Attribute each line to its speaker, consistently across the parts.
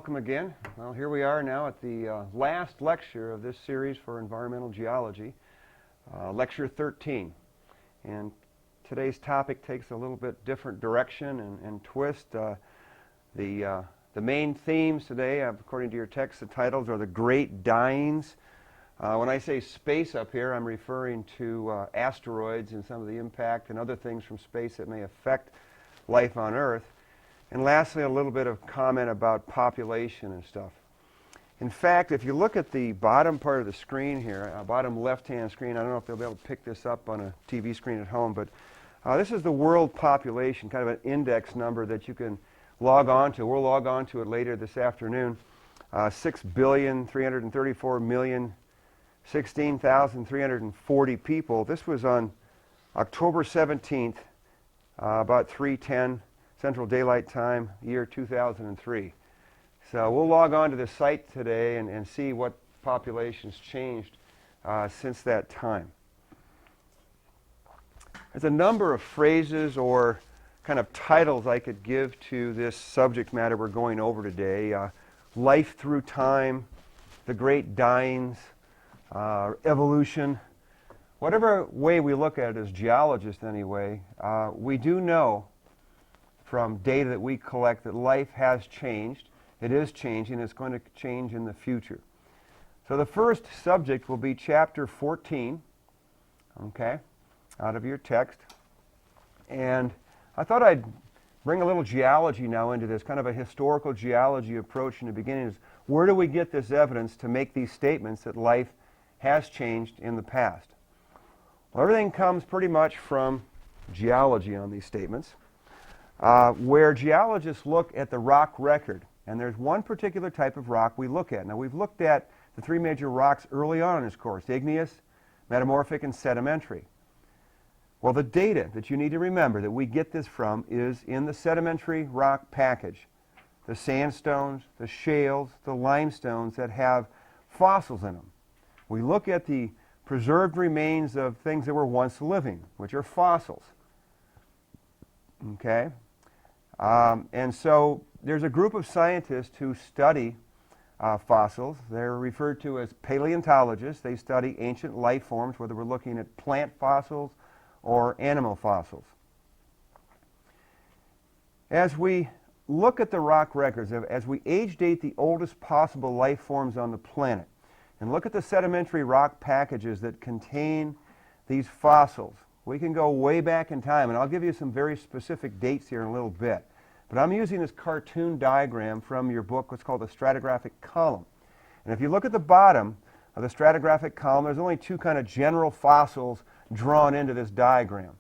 Speaker 1: welcome again. Well, here we are now at the last lecture of this series for environmental geology, lecture 13. And today's topic takes a little bit different direction and twist. The main themes today, according to your text, the titles are the Great Dyings. When I say space up here, I'm referring to asteroids and some of the impact and other things from space that may affect life on Earth. And lastly, a little bit of comment about population and stuff. In fact, if you look at the bottom part of the screen here, bottom left-hand screen, I don't know if they'll be able to pick this up on a TV screen at home, but this is the world population, kind of an index number that you can log on to. We'll log on to it later this afternoon. 6,334,016,340 people. This was on October 17th, about 3:10 Central Daylight Time, year 2003. So we'll log on to the site today and see what population's changed since that time. There's a number of phrases or kind of titles I could give to this subject matter we're going over today. Life through time, the Great Dyings, evolution. Whatever way we look at it as geologists anyway, we do know from data that we collect that life has changed. It is changing. It's going to change in the future. So the first subject will be chapter 14, okay, out of your text. And I thought I'd bring a little geology now into this, kind of a historical geology approach in the beginning. Is where do we get this evidence to make these statements that life has changed in the past? Well, everything comes pretty much from geology on these statements. Where geologists look at the rock record, and there's one particular type of rock we look at. Now, we've looked at the three major rocks early on in this course: igneous, metamorphic, and sedimentary. Well, the data that you need to remember that we get this from is in the sedimentary rock package. The sandstones, the shales, the limestones that have fossils in them. We look at the preserved remains of things that were once living, which are fossils. Okay? And so there's a group of scientists who study fossils. They're referred to as paleontologists. They study ancient life forms, whether we're looking at plant fossils or animal fossils. As we look at the rock records, as we age date the oldest possible life forms on the planet, and look at the sedimentary rock packages that contain these fossils, we can go way back in time, and I'll give you some very specific dates here in a little bit. But I'm using this cartoon diagram from your book, what's called the stratigraphic column. And if you look at the bottom of the stratigraphic column, there's only two kind of general fossils drawn into this diagram.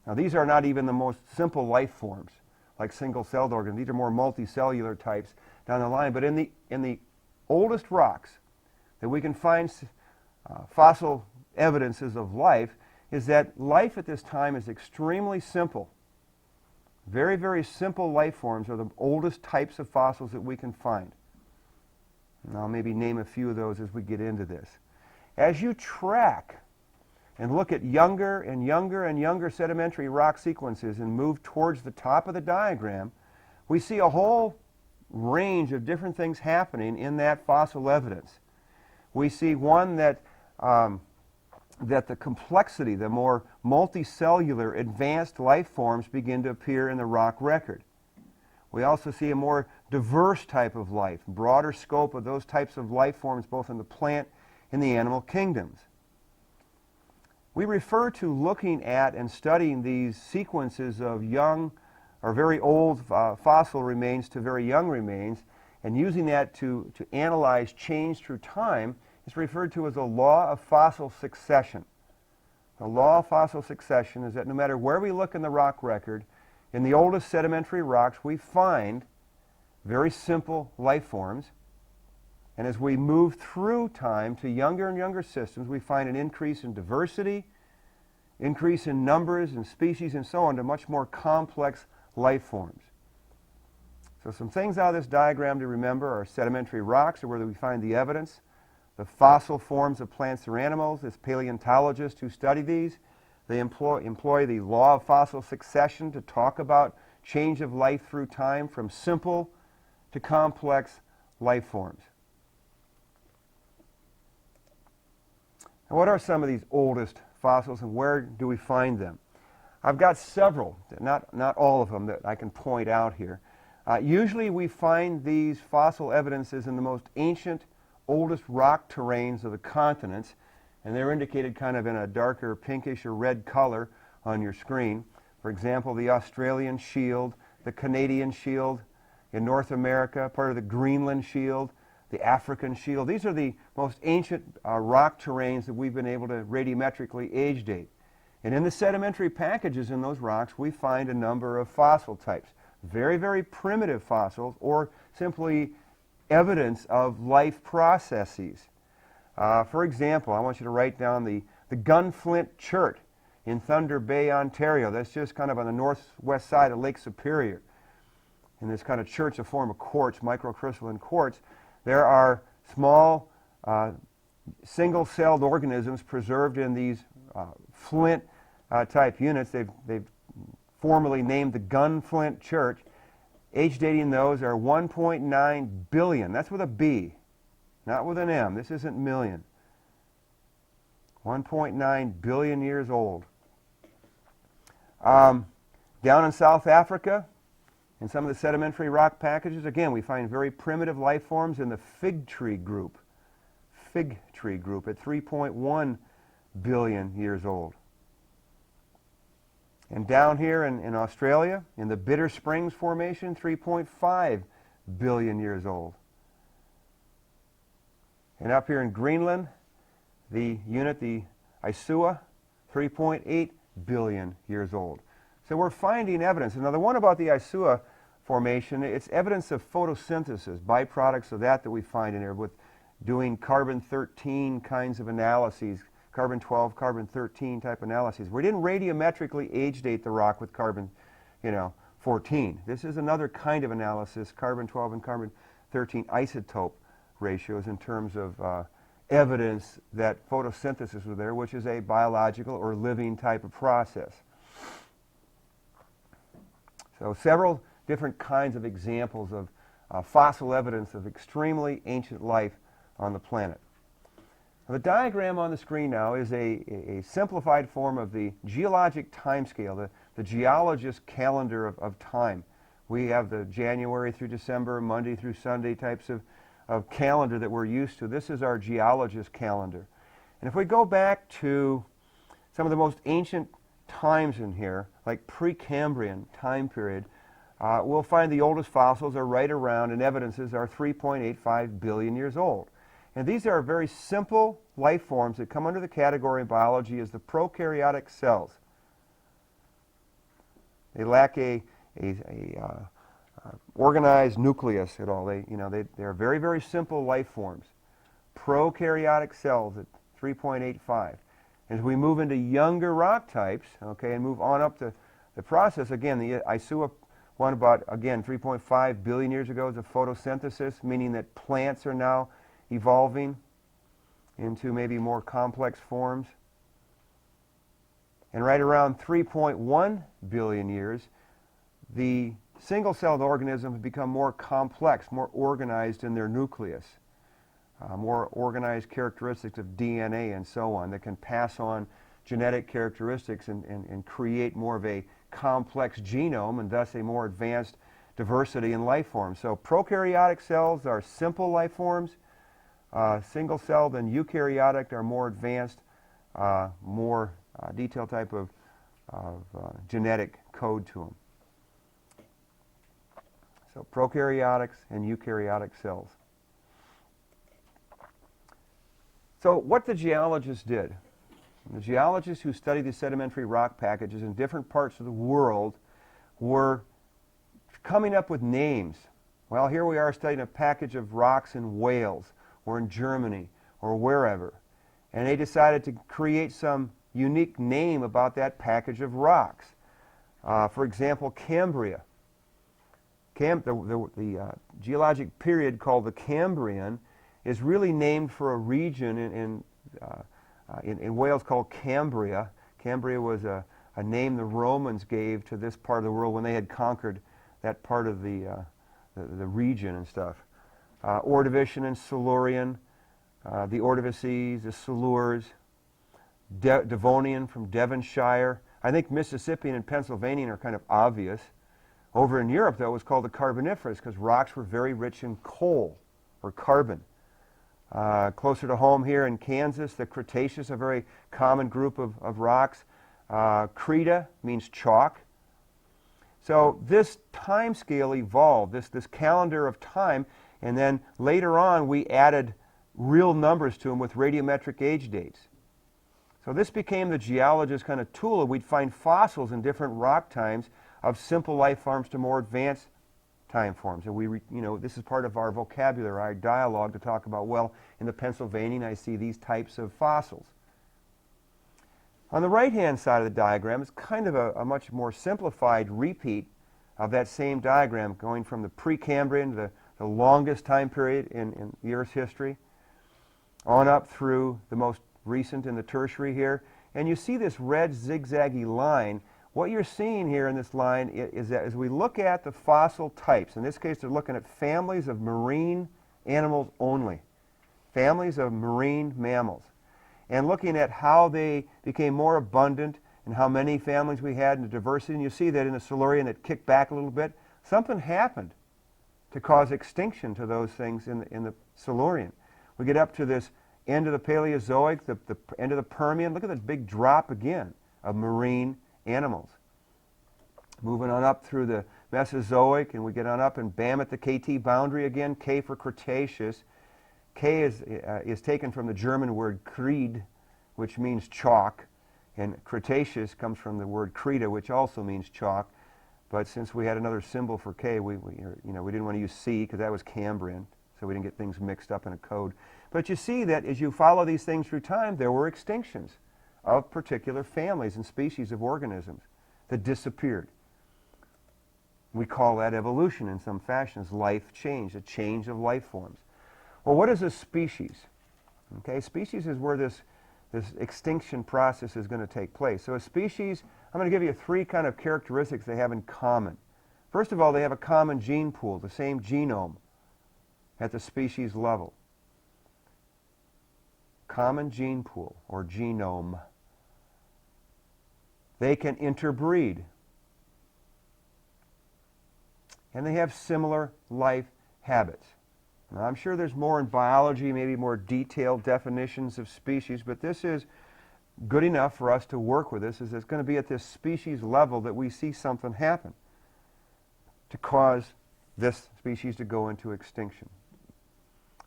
Speaker 1: Now, these are not even the most simple life forms, like single-celled organisms. These are more multicellular types down the line. But in the oldest rocks that we can find fossil evidences of life, is that life at this time is extremely simple. Very, very simple life forms are the oldest types of fossils that we can find. And I'll maybe name a few of those as we get into this. As you track and look at younger and younger and younger sedimentary rock sequences and move towards the top of the diagram, we see a whole range of different things happening in that fossil evidence. We see one that the complexity, the more multicellular advanced life forms begin to appear in the rock record. We also see a more diverse type of life, broader scope of those types of life forms both in the plant and the animal kingdoms. We refer to looking at and studying these sequences of young or very old fossil remains to very young remains, and using that to analyze change through time is referred to as a law of fossil succession. The law of fossil succession is that no matter where we look in the rock record, in the oldest sedimentary rocks, we find very simple life forms. And as we move through time to younger and younger systems, we find an increase in diversity, increase in numbers and species and so on, to much more complex life forms. So some things out of this diagram to remember are sedimentary rocks, or where we find the evidence. The fossil forms of plants or animals, as paleontologists who study these, they employ the law of fossil succession to talk about change of life through time from simple to complex life forms. And what are some of these oldest fossils, and where do we find them? I've got several, not all of them, that I can point out here. Usually we find these fossil evidences in the most ancient, oldest rock terrains of the continents, and they're indicated kind of in a darker pinkish or red color on your screen. For example, the Australian Shield, the Canadian Shield in North America, part of the Greenland Shield, the African Shield. These are the most ancient rock terrains that we've been able to radiometrically age date. And in the sedimentary packages in those rocks, we find a number of fossil types. Very, very primitive fossils, or simply evidence of life processes. For example, I want you to write down the Gunflint Chert in Thunder Bay, Ontario. That's just kind of on the northwest side of Lake Superior. In this kind of church, a form of quartz, microcrystalline quartz, there are small single-celled organisms preserved in these flint type units. They've formally named the Gunflint Chert. Age dating those are 1.9 billion. That's with a B, not with an M. This isn't million. 1.9 billion years old. Down in South Africa, in some of the sedimentary rock packages, again, we find very primitive life forms in the fig tree group. Fig tree group at 3.1 billion years old. And down here in Australia, in the Bitter Springs Formation, 3.5 billion years old. And up here in Greenland, the unit, the Isua, 3.8 billion years old. So we're finding evidence. Now the one about the Isua Formation, it's evidence of photosynthesis, byproducts of that we find in here with doing carbon-13 kinds of analyses, carbon-12, carbon-13 type analyses. We didn't radiometrically age date the rock with carbon, 14. This is another kind of analysis, carbon-12 and carbon-13 isotope ratios in terms of evidence that photosynthesis was there, which is a biological or living type of process. So several different kinds of examples of fossil evidence of extremely ancient life on the planet. Now, the diagram on the screen now is a simplified form of the geologic timescale, the geologist's calendar of time. We have the January through December, Monday through Sunday types of calendar that we're used to. This is our geologist's calendar. And if we go back to some of the most ancient times in here, like Precambrian time period, we'll find the oldest fossils are right around, and evidences are 3.85 billion years old. And these are very simple life forms that come under the category in biology as the prokaryotic cells. They lack a organized nucleus at all. They're very, very simple life forms. Prokaryotic cells at 3.85. As we move into younger rock types, okay, and move on up the process, again, the Isua one about, again, 3.5 billion years ago is a photosynthesis, meaning that plants are now evolving into maybe more complex forms. And right around 3.1 billion years, the single-celled organisms have become more complex, more organized in their nucleus, more organized characteristics of DNA and so on that can pass on genetic characteristics and create more of a complex genome and thus a more advanced diversity in life forms. So prokaryotic cells are simple life forms. Single-celled and eukaryotic are more advanced, more detailed type of genetic code to them. So prokaryotics and eukaryotic cells. So what the geologists did, the geologists who studied the sedimentary rock packages in different parts of the world were coming up with names. Well, here we are studying a package of rocks in Wales or in Germany or wherever. And they decided to create some unique name about that package of rocks. For example, Cambria. The geologic period called the Cambrian is really named for a region in Wales called Cambria. Cambria was a name the Romans gave to this part of the world when they had conquered that part of the region and stuff. Ordovician and Silurian, the Ordovices, the Silures, Devonian from Devonshire. I think Mississippian and Pennsylvanian are kind of obvious. Over in Europe, though, it was called the Carboniferous because rocks were very rich in coal or carbon. Closer to home here in Kansas, the Cretaceous, a very common group of rocks. Creta means chalk. So this time scale evolved, this calendar of time, and then later on we added real numbers to them with radiometric age dates. So this became the geologist's kind of tool. We'd find fossils in different rock times of simple life forms to more advanced time forms. And this is part of our vocabulary, our dialogue to talk about, well, in the Pennsylvanian I see these types of fossils. On the right-hand side of the diagram is kind of a much more simplified repeat of that same diagram, going from the Precambrian, the longest time period in the Earth's history, on up through the most recent in the Tertiary here. And you see this red zigzaggy line. What you're seeing here in this line is that as we look at the fossil types, in this case they're looking at families of marine animals only, families of marine mammals, and looking at how they became more abundant and how many families we had and the diversity. And you see that in the Silurian it kicked back a little bit. Something happened to cause extinction to those things in the Silurian. We get up to this end of the Paleozoic, the end of the Permian. Look at that big drop again of marine animals. Moving on up through the Mesozoic, and we get on up and bam at the KT boundary again, K for Cretaceous. K is taken from the German word Kried, which means chalk, and Cretaceous comes from the word Creta, which also means chalk. But since we had another symbol for K, we didn't want to use C because that was Cambrian, so we didn't get things mixed up in a code. But you see that as you follow these things through time, there were extinctions of particular families and species of organisms that disappeared. We call that evolution in some fashions, life change, a change of life forms. Well, what is a species? Okay, species is where this extinction process is going to take place. So a species, I'm going to give you three kind of characteristics they have in common. First of all, they have a common gene pool, the same genome at the species level. Common gene pool, or genome. They can interbreed. And they have similar life habits. Now, I'm sure there's more in biology, maybe more detailed definitions of species, but this is good enough for us to work with this, is it's going to be at this species level that we see something happen to cause this species to go into extinction.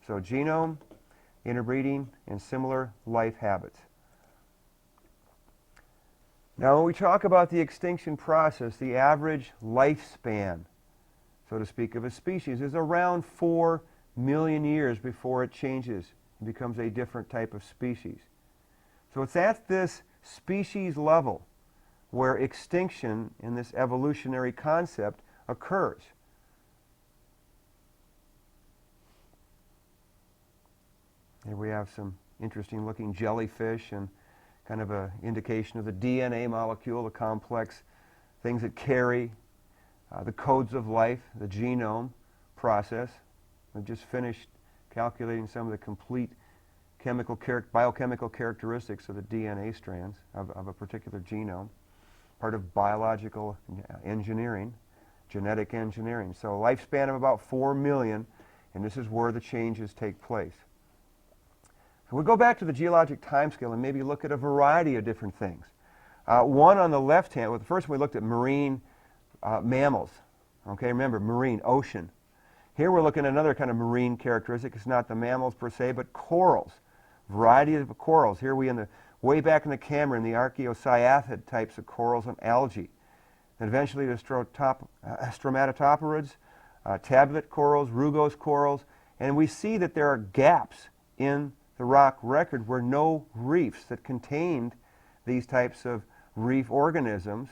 Speaker 1: So genome, interbreeding, and similar life habits. Now, when we talk about the extinction process, the average lifespan, so to speak, of a species is around 4 million years before it changes and becomes a different type of species. So it's at this species level where extinction in this evolutionary concept occurs. Here we have some interesting looking jellyfish and kind of an indication of the DNA molecule, the complex things that carry the codes of life, the genome process. We've just finished calculating some of the complete biochemical characteristics of the DNA strands of a particular genome, part of biological engineering, genetic engineering. So a lifespan of about 4 million, and this is where the changes take place. So we'll go back to the geologic timescale and maybe look at a variety of different things. One on the left hand, well, the first one we looked at marine mammals. Okay, remember, marine, ocean. Here we're looking at another kind of marine characteristic. It's not the mammals per se, but corals. Variety of corals. Here we way back in the Cambrian, the archaeocyathid types of corals and algae. And eventually the stromatopterids, tablet corals, rugose corals, and we see that there are gaps in the rock record where no reefs that contained these types of reef organisms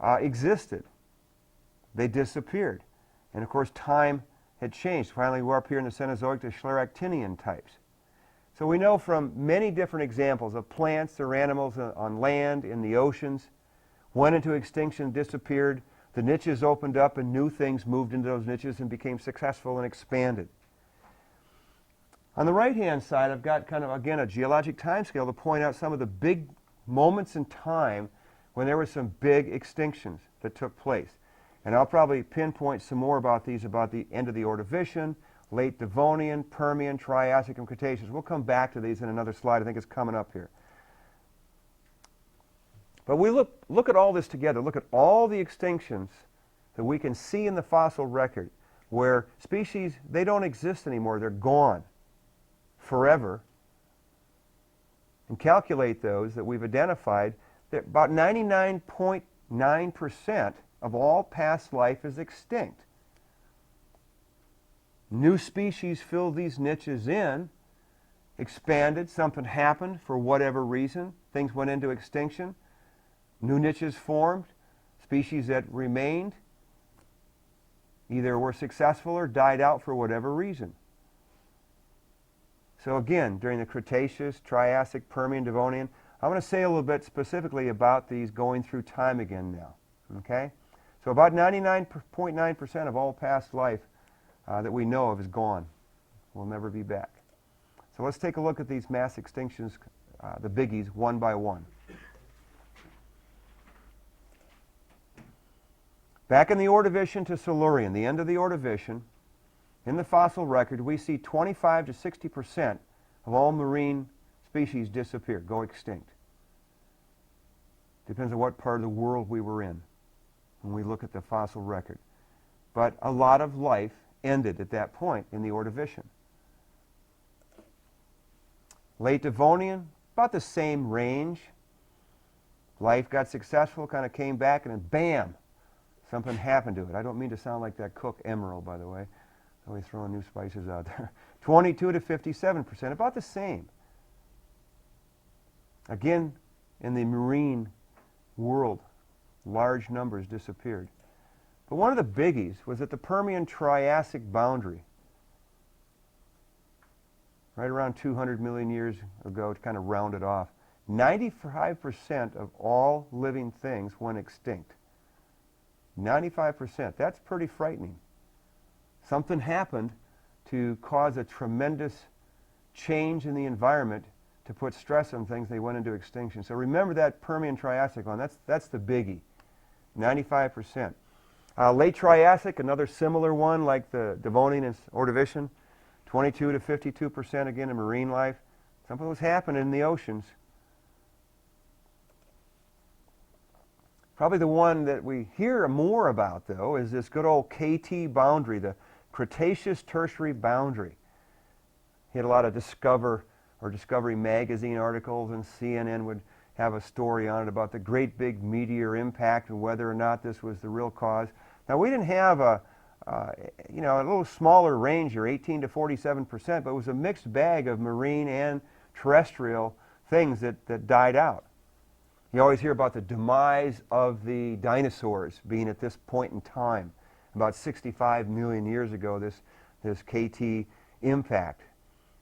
Speaker 1: existed. They disappeared. And of course, time had changed. Finally, we're up here in the Cenozoic to Scleractinian types. So we know from many different examples of plants or animals on land, in the oceans, went into extinction, disappeared. The niches opened up and new things moved into those niches and became successful and expanded. On the right-hand side, I've got kind of, again, a geologic timescale to point out some of the big moments in time when there were some big extinctions that took place. And I'll probably pinpoint some more about these, about the end of the Ordovician, late Devonian, Permian, Triassic, and Cretaceous. We'll come back to these in another slide. I think it's coming up here. But we look at all this together. Look at all the extinctions that we can see in the fossil record where species, they don't exist anymore. They're gone forever. And calculate those that we've identified. That about 99.9% of all past life is extinct. New species filled these niches in, expanded, something happened for whatever reason, things went into extinction, new niches formed, species that remained either were successful or died out for whatever reason. So again, during the Cretaceous, Triassic, Permian, Devonian, I want to say a little bit specifically about these going through time again now. Okay? So about 99.9% of all past life that we know of is gone. Will never be back. So let's take a look at these mass extinctions, the biggies, one by one. Back in the Ordovician to Silurian, the end of the Ordovician, in the fossil record, we see 25 to 60% of all marine species disappear, go extinct. Depends on what part of the world we were in when we look at the fossil record. But a lot of life ended at that point in the Ordovician. Late Devonian, about the same range. Life got successful, kind of came back, and then bam, something happened to it. I don't mean to sound like that cook Emerald, by the way. Always throwing new spices out there. 22 to 57%, about the same. Again, in the marine world, large numbers disappeared. But one of the biggies was at the Permian-Triassic boundary, right around 200 million years ago, to kind of round it off. 95% of all living things went extinct. 95%. That's pretty frightening. Something happened to cause a tremendous change in the environment to put stress on things. They went into extinction. So remember that Permian-Triassic one. That's the biggie. 95%. Late Triassic, another similar one like the Devonian and Ordovician. 22 to 52% again in marine life. Something was happening in the oceans. Probably the one that we hear more about, though, is this good old KT boundary, the Cretaceous Tertiary boundary. He had a lot of Discovery magazine articles, and CNN would have a story on it about the great big meteor impact and whether or not this was the real cause. Now, we didn't have a little smaller range here, 18 to 47%, but it was a mixed bag of marine and terrestrial things that died out. You always hear about the demise of the dinosaurs being at this point in time. About 65 million years ago, this KT impact,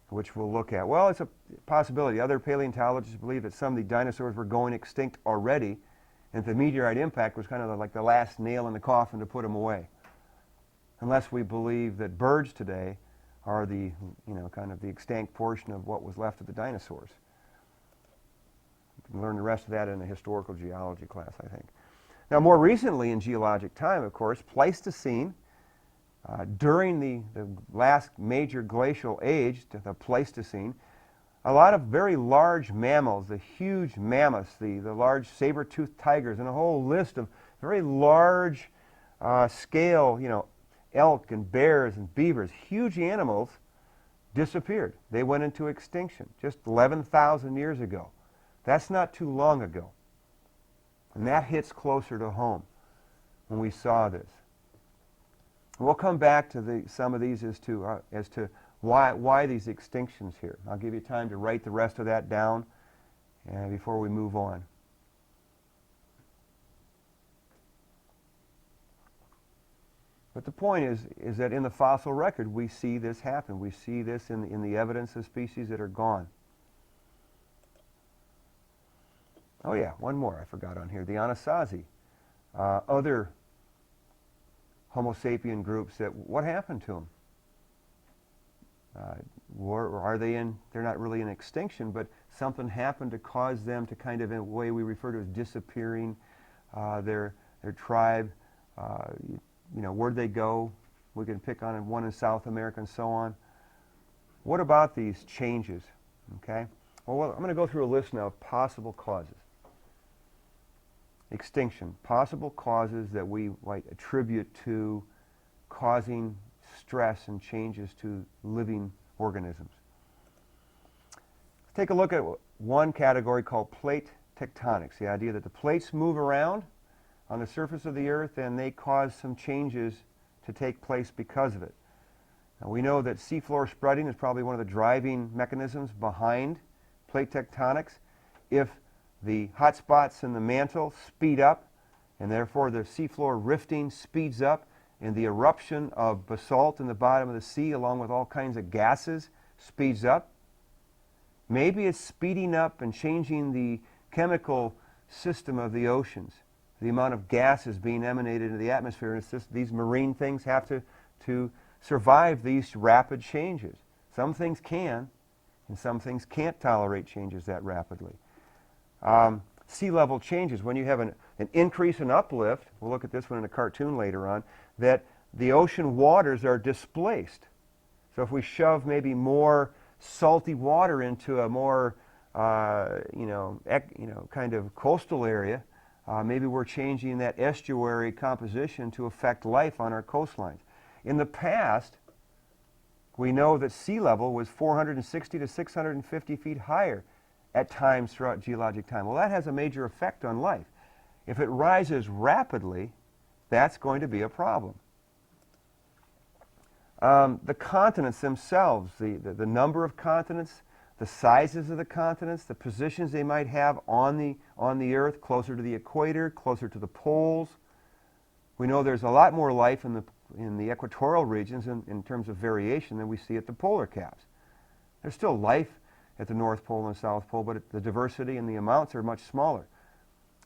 Speaker 1: which we'll look at. Well, it's a possibility. Other paleontologists believe that some of the dinosaurs were going extinct already, and the meteorite impact was kind of like the last nail in the coffin to put them away. Unless we believe that birds today are the, kind of the extinct portion of what was left of the dinosaurs. You can learn the rest of that in a historical geology class, I think. Now, more recently in geologic time, of course, Pleistocene, during the last major glacial age, the Pleistocene, a lot of very large mammals, the huge mammoths, the large saber-toothed tigers, and a whole list of very large scale, elk and bears and beavers, huge animals, disappeared. They went into extinction just 11,000 years ago. That's not too long ago. And that hits closer to home when we saw this. We'll come back to some of these as to why these extinctions here. I'll give you time to write the rest of that down before we move on. But the point is that in the fossil record we see this happen. We see this in the evidence of species that are gone. Oh yeah, one more I forgot on here. The Anasazi. Other Homo sapien groups, what happened to them? or are they in, they're not really in extinction, but something happened to cause them to kind of, in a way we refer to as disappearing, their tribe, where'd they go? We can pick on one in South America and so on. What about these changes? Okay. Well, I'm going to go through a list now of possible causes. Extinction, possible causes that we might attribute to causing stress and changes to living organisms. Let's take a look at one category called plate tectonics, the idea that the plates move around on the surface of the Earth and they cause some changes to take place because of it. Now, we know that seafloor spreading is probably one of the driving mechanisms behind plate tectonics. If the hot spots in the mantle speed up, and therefore the seafloor rifting speeds up, and the eruption of basalt in the bottom of the sea, along with all kinds of gases, speeds up. Maybe it's speeding up and changing the chemical system of the oceans, the amount of gases being emanated into the atmosphere. And it's just these marine things have to survive these rapid changes. Some things can, and some things can't tolerate changes that rapidly. Sea level changes. When you have an increase in uplift, we'll look at this one in a cartoon later on, that the ocean waters are displaced. So if we shove maybe more salty water into a more, kind of coastal area, maybe we're changing that estuary composition to affect life on our coastlines. In the past, we know that sea level was 460 to 650 feet higher at times throughout geologic time. Well, that has a major effect on life. If it rises rapidly, that's going to be a problem. The continents themselves, the number of continents, the sizes of the continents, the positions they might have on the Earth, closer to the equator, closer to the poles. We know there's a lot more life in the equatorial regions in terms of variation than we see at the polar caps. There's still life at the North Pole and South Pole, but the diversity and the amounts are much smaller.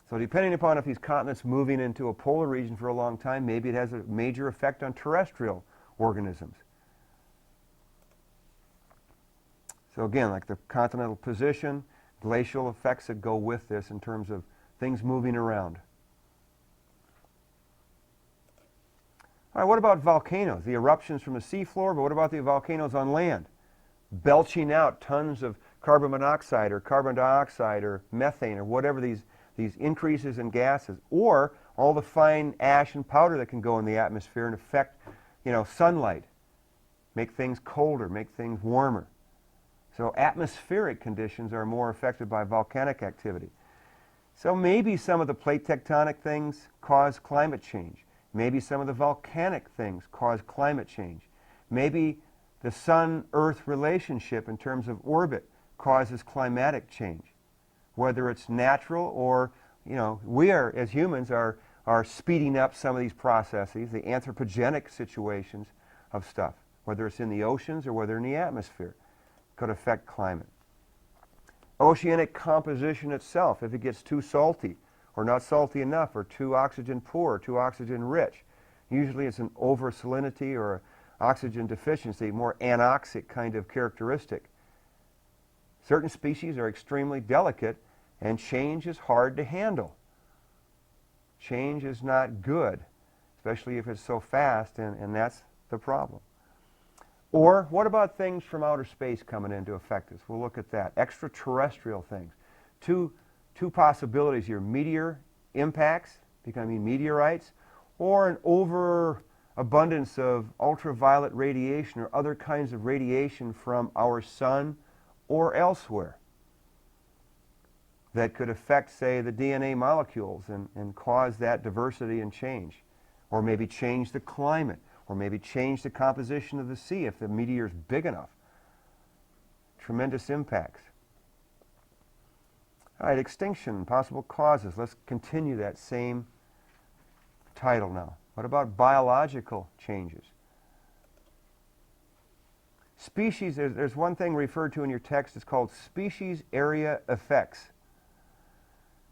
Speaker 1: So depending upon if these continents moving into a polar region for a long time, maybe it has a major effect on terrestrial organisms. So again, like the continental position, glacial effects that go with this in terms of things moving around. All right, what about volcanoes? The eruptions from the seafloor, but what about the volcanoes on land? Belching out tons of carbon monoxide or carbon dioxide or methane or whatever these increases in gases, or all the fine ash and powder that can go in the atmosphere and affect, sunlight, make things colder, make things warmer. So atmospheric conditions are more affected by volcanic activity. So maybe some of the plate tectonic things cause climate change. Maybe some of the volcanic things cause climate change. Maybe the Sun-Earth relationship in terms of orbit causes climatic change. Whether it's natural or, we are, as humans, are speeding up some of these processes, the anthropogenic situations of stuff, whether it's in the oceans or whether in the atmosphere, could affect climate. Oceanic composition itself, if it gets too salty or not salty enough or too oxygen poor or too oxygen rich, usually it's an over-salinity or oxygen deficiency, more anoxic kind of characteristic. Certain species are extremely delicate, and change is hard to handle. Change is not good, especially if it's so fast, and that's the problem. Or what about things from outer space coming in to affect us? We'll look at that. Extraterrestrial things. Two possibilities here. Meteor impacts, becoming meteorites, or an overabundance of ultraviolet radiation or other kinds of radiation from our sun or elsewhere that could affect, say, the DNA molecules and cause that diversity and change. Or maybe change the climate, or maybe change the composition of the sea if the meteor is big enough. Tremendous impacts. All right, extinction, possible causes. Let's continue that same title now. What about biological changes? Species, there's one thing referred to in your text, it's called species area effects.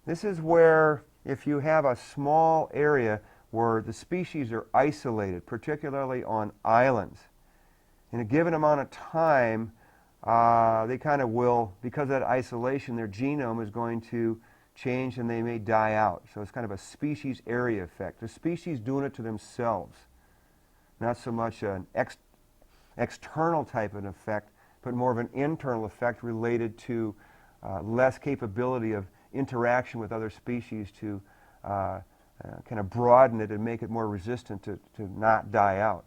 Speaker 1: This is where if you have a small area where the species are isolated, particularly on islands, in a given amount of time, they kind of will, because of that isolation, their genome is going to change and they may die out. So it's kind of a species area effect. The species doing it to themselves. Not so much an external type of effect, but more of an internal effect related to less capability of interaction with other species to kind of broaden it and make it more resistant to not die out.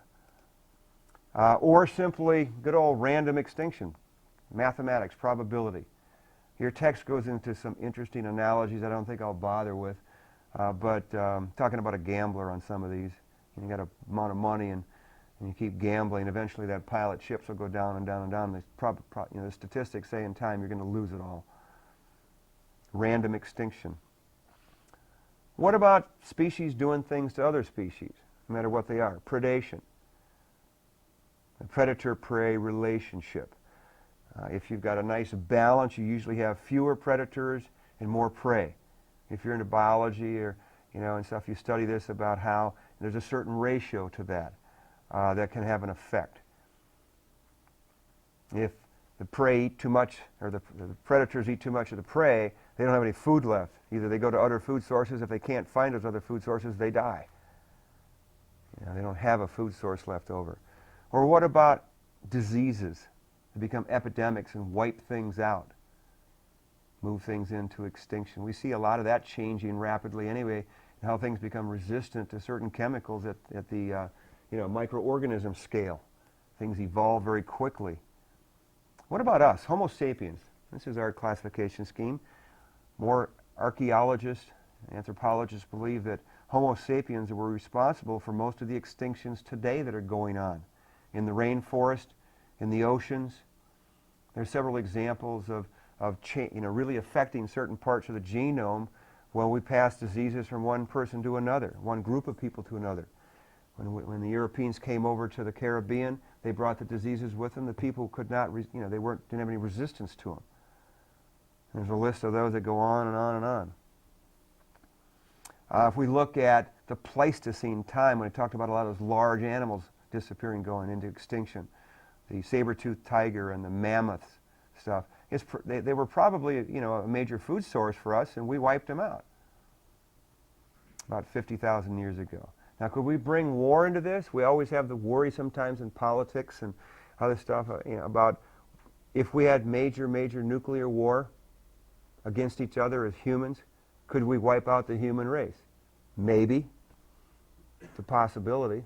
Speaker 1: Or simply good old random extinction, mathematics, probability. Your text goes into some interesting analogies I don't think I'll bother with, but talking about a gambler on some of these. You got a amount of money and you keep gambling, eventually that pile of chips will go down and down and down. The statistics say in time you're going to lose it all. Random extinction. What about species doing things to other species, no matter what they are? Predation. The predator-prey relationship. If you've got a nice balance, you usually have fewer predators and more prey. If you're into biology or and stuff, you study this about how there's a certain ratio to that that can have an effect. If the prey eat too much, or the predators eat too much of the prey, they don't have any food left. Either they go to other food sources. If they can't find those other food sources, they die. They don't have a food source left over. Or what about diseases that become epidemics and wipe things out, move things into extinction? We see a lot of that changing rapidly anyway, how things become resistant to certain chemicals at the microorganism scale. Things evolve very quickly. What about us, Homo sapiens? This is our classification scheme. More archaeologists, anthropologists believe that Homo sapiens were responsible for most of the extinctions today that are going on in the rainforest, in the oceans. There's several examples of really affecting certain parts of the genome when we pass diseases from one person to another, one group of people to another. When the Europeans came over to the Caribbean, they brought the diseases with them. The people could not, didn't have any resistance to them. There's a list of those that go on and on and on. If we look at the Pleistocene time, when I talked about a lot of those large animals disappearing, going into extinction, the saber-toothed tiger and the mammoth stuff, they were probably a major food source for us, and we wiped them out about 50,000 years ago. Now, could we bring war into this? We always have the worry sometimes in politics and other stuff about if we had major nuclear war against each other as humans, could we wipe out the human race? Maybe. It's a possibility.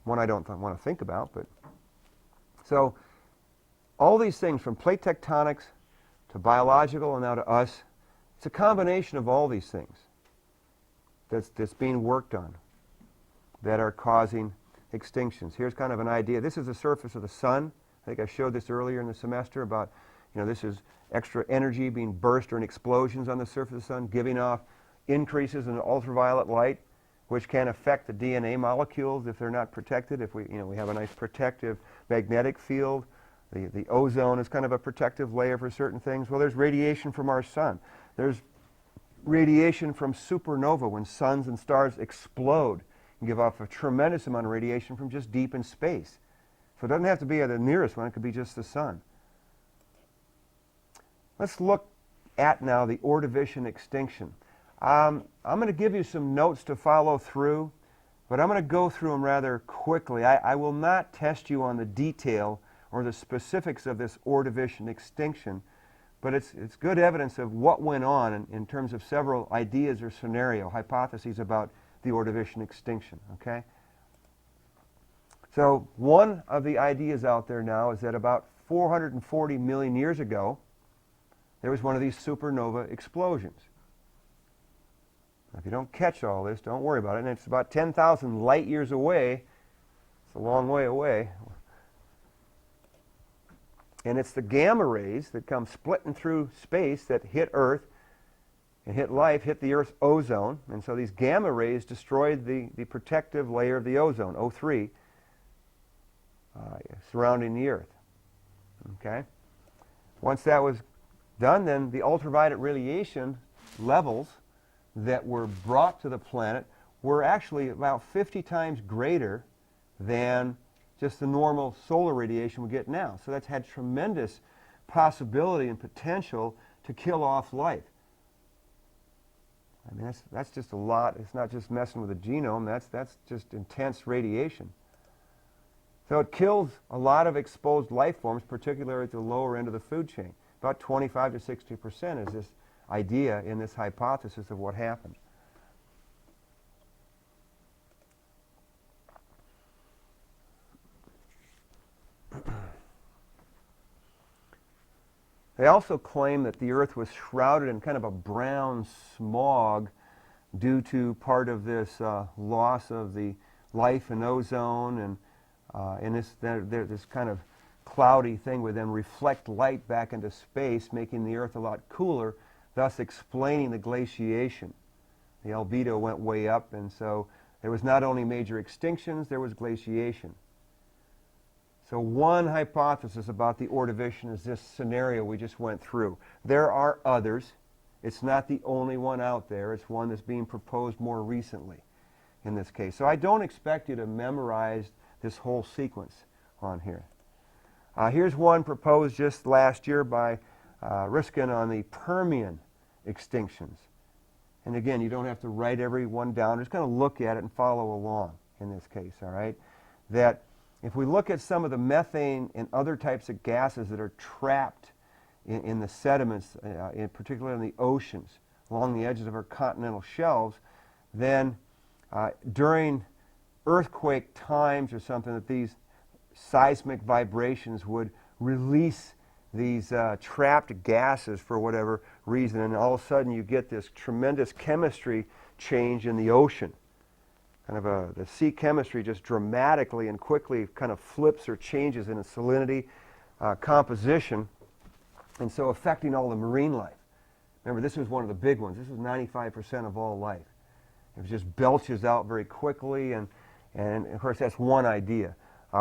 Speaker 1: One I don't want to think about, but so all these things from plate tectonics to biological and now to us, it's a combination of all these things that's being worked on that are causing extinctions. Here's kind of an idea. This is the surface of the sun. I think I showed this earlier in the semester about, this is extra energy being burst during explosions on the surface of the sun, giving off increases in ultraviolet light, which can affect the DNA molecules if they're not protected. If we have a nice protective magnetic field, the ozone is kind of a protective layer for certain things. Well, there's radiation from our sun. There's radiation from supernova when suns and stars explode and give off a tremendous amount of radiation from just deep in space. So it doesn't have to be the nearest one. It could be just the sun. Let's look at now the Ordovician extinction. I'm going to give you some notes to follow through, but I'm going to go through them rather quickly. I will not test you on the detail or the specifics of this Ordovician extinction, but it's good evidence of what went on in terms of several ideas or hypotheses about the Ordovician extinction, okay? So one of the ideas out there now is that about 440 million years ago, there was one of these supernova explosions. Now, if you don't catch all this, don't worry about it. And it's about 10,000 light years away. It's a long way away. And it's the gamma rays that come splitting through space that hit Earth and hit life, hit the Earth's ozone. And so these gamma rays destroyed the protective layer of the ozone, O3, surrounding the Earth. Okay? Once that was done, then the ultraviolet radiation levels that were brought to the planet were actually about 50 times greater than just the normal solar radiation we get now. So that's had tremendous possibility and potential to kill off life. I mean, that's just a lot. It's not just messing with the genome. That's just intense radiation. So it kills a lot of exposed life forms, particularly at the lower end of the food chain. About 25 to 60% is this idea in this hypothesis of what happened. They also claim that the Earth was shrouded in kind of a brown smog due to part of this loss of the life in ozone, and this kind of cloudy thing would then reflect light back into space, making the Earth a lot cooler, thus explaining the glaciation. The albedo went way up, and so there was not only major extinctions, there was glaciation. So one hypothesis about the Ordovician is this scenario we just went through. There are others. It's not the only one out there. It's one that's being proposed more recently in this case. So I don't expect you to memorize this whole sequence on here. Here's one proposed just last year by Riskin on the Permian extinctions. And again, you don't have to write every one down. Just kind of look at it and follow along in this case, all right? That if we look at some of the methane and other types of gases that are trapped in the sediments, in particular in the oceans, along the edges of our continental shelves, then during earthquake times or something, that these seismic vibrations would release these trapped gases for whatever reason, and all of a sudden you get this tremendous chemistry change in the ocean. The sea chemistry just dramatically and quickly kind of flips or changes in its salinity, composition, and so affecting all the marine life. Remember, this was one of the big ones. This was 95% of all life. It just belches out very quickly, and of course that's one idea.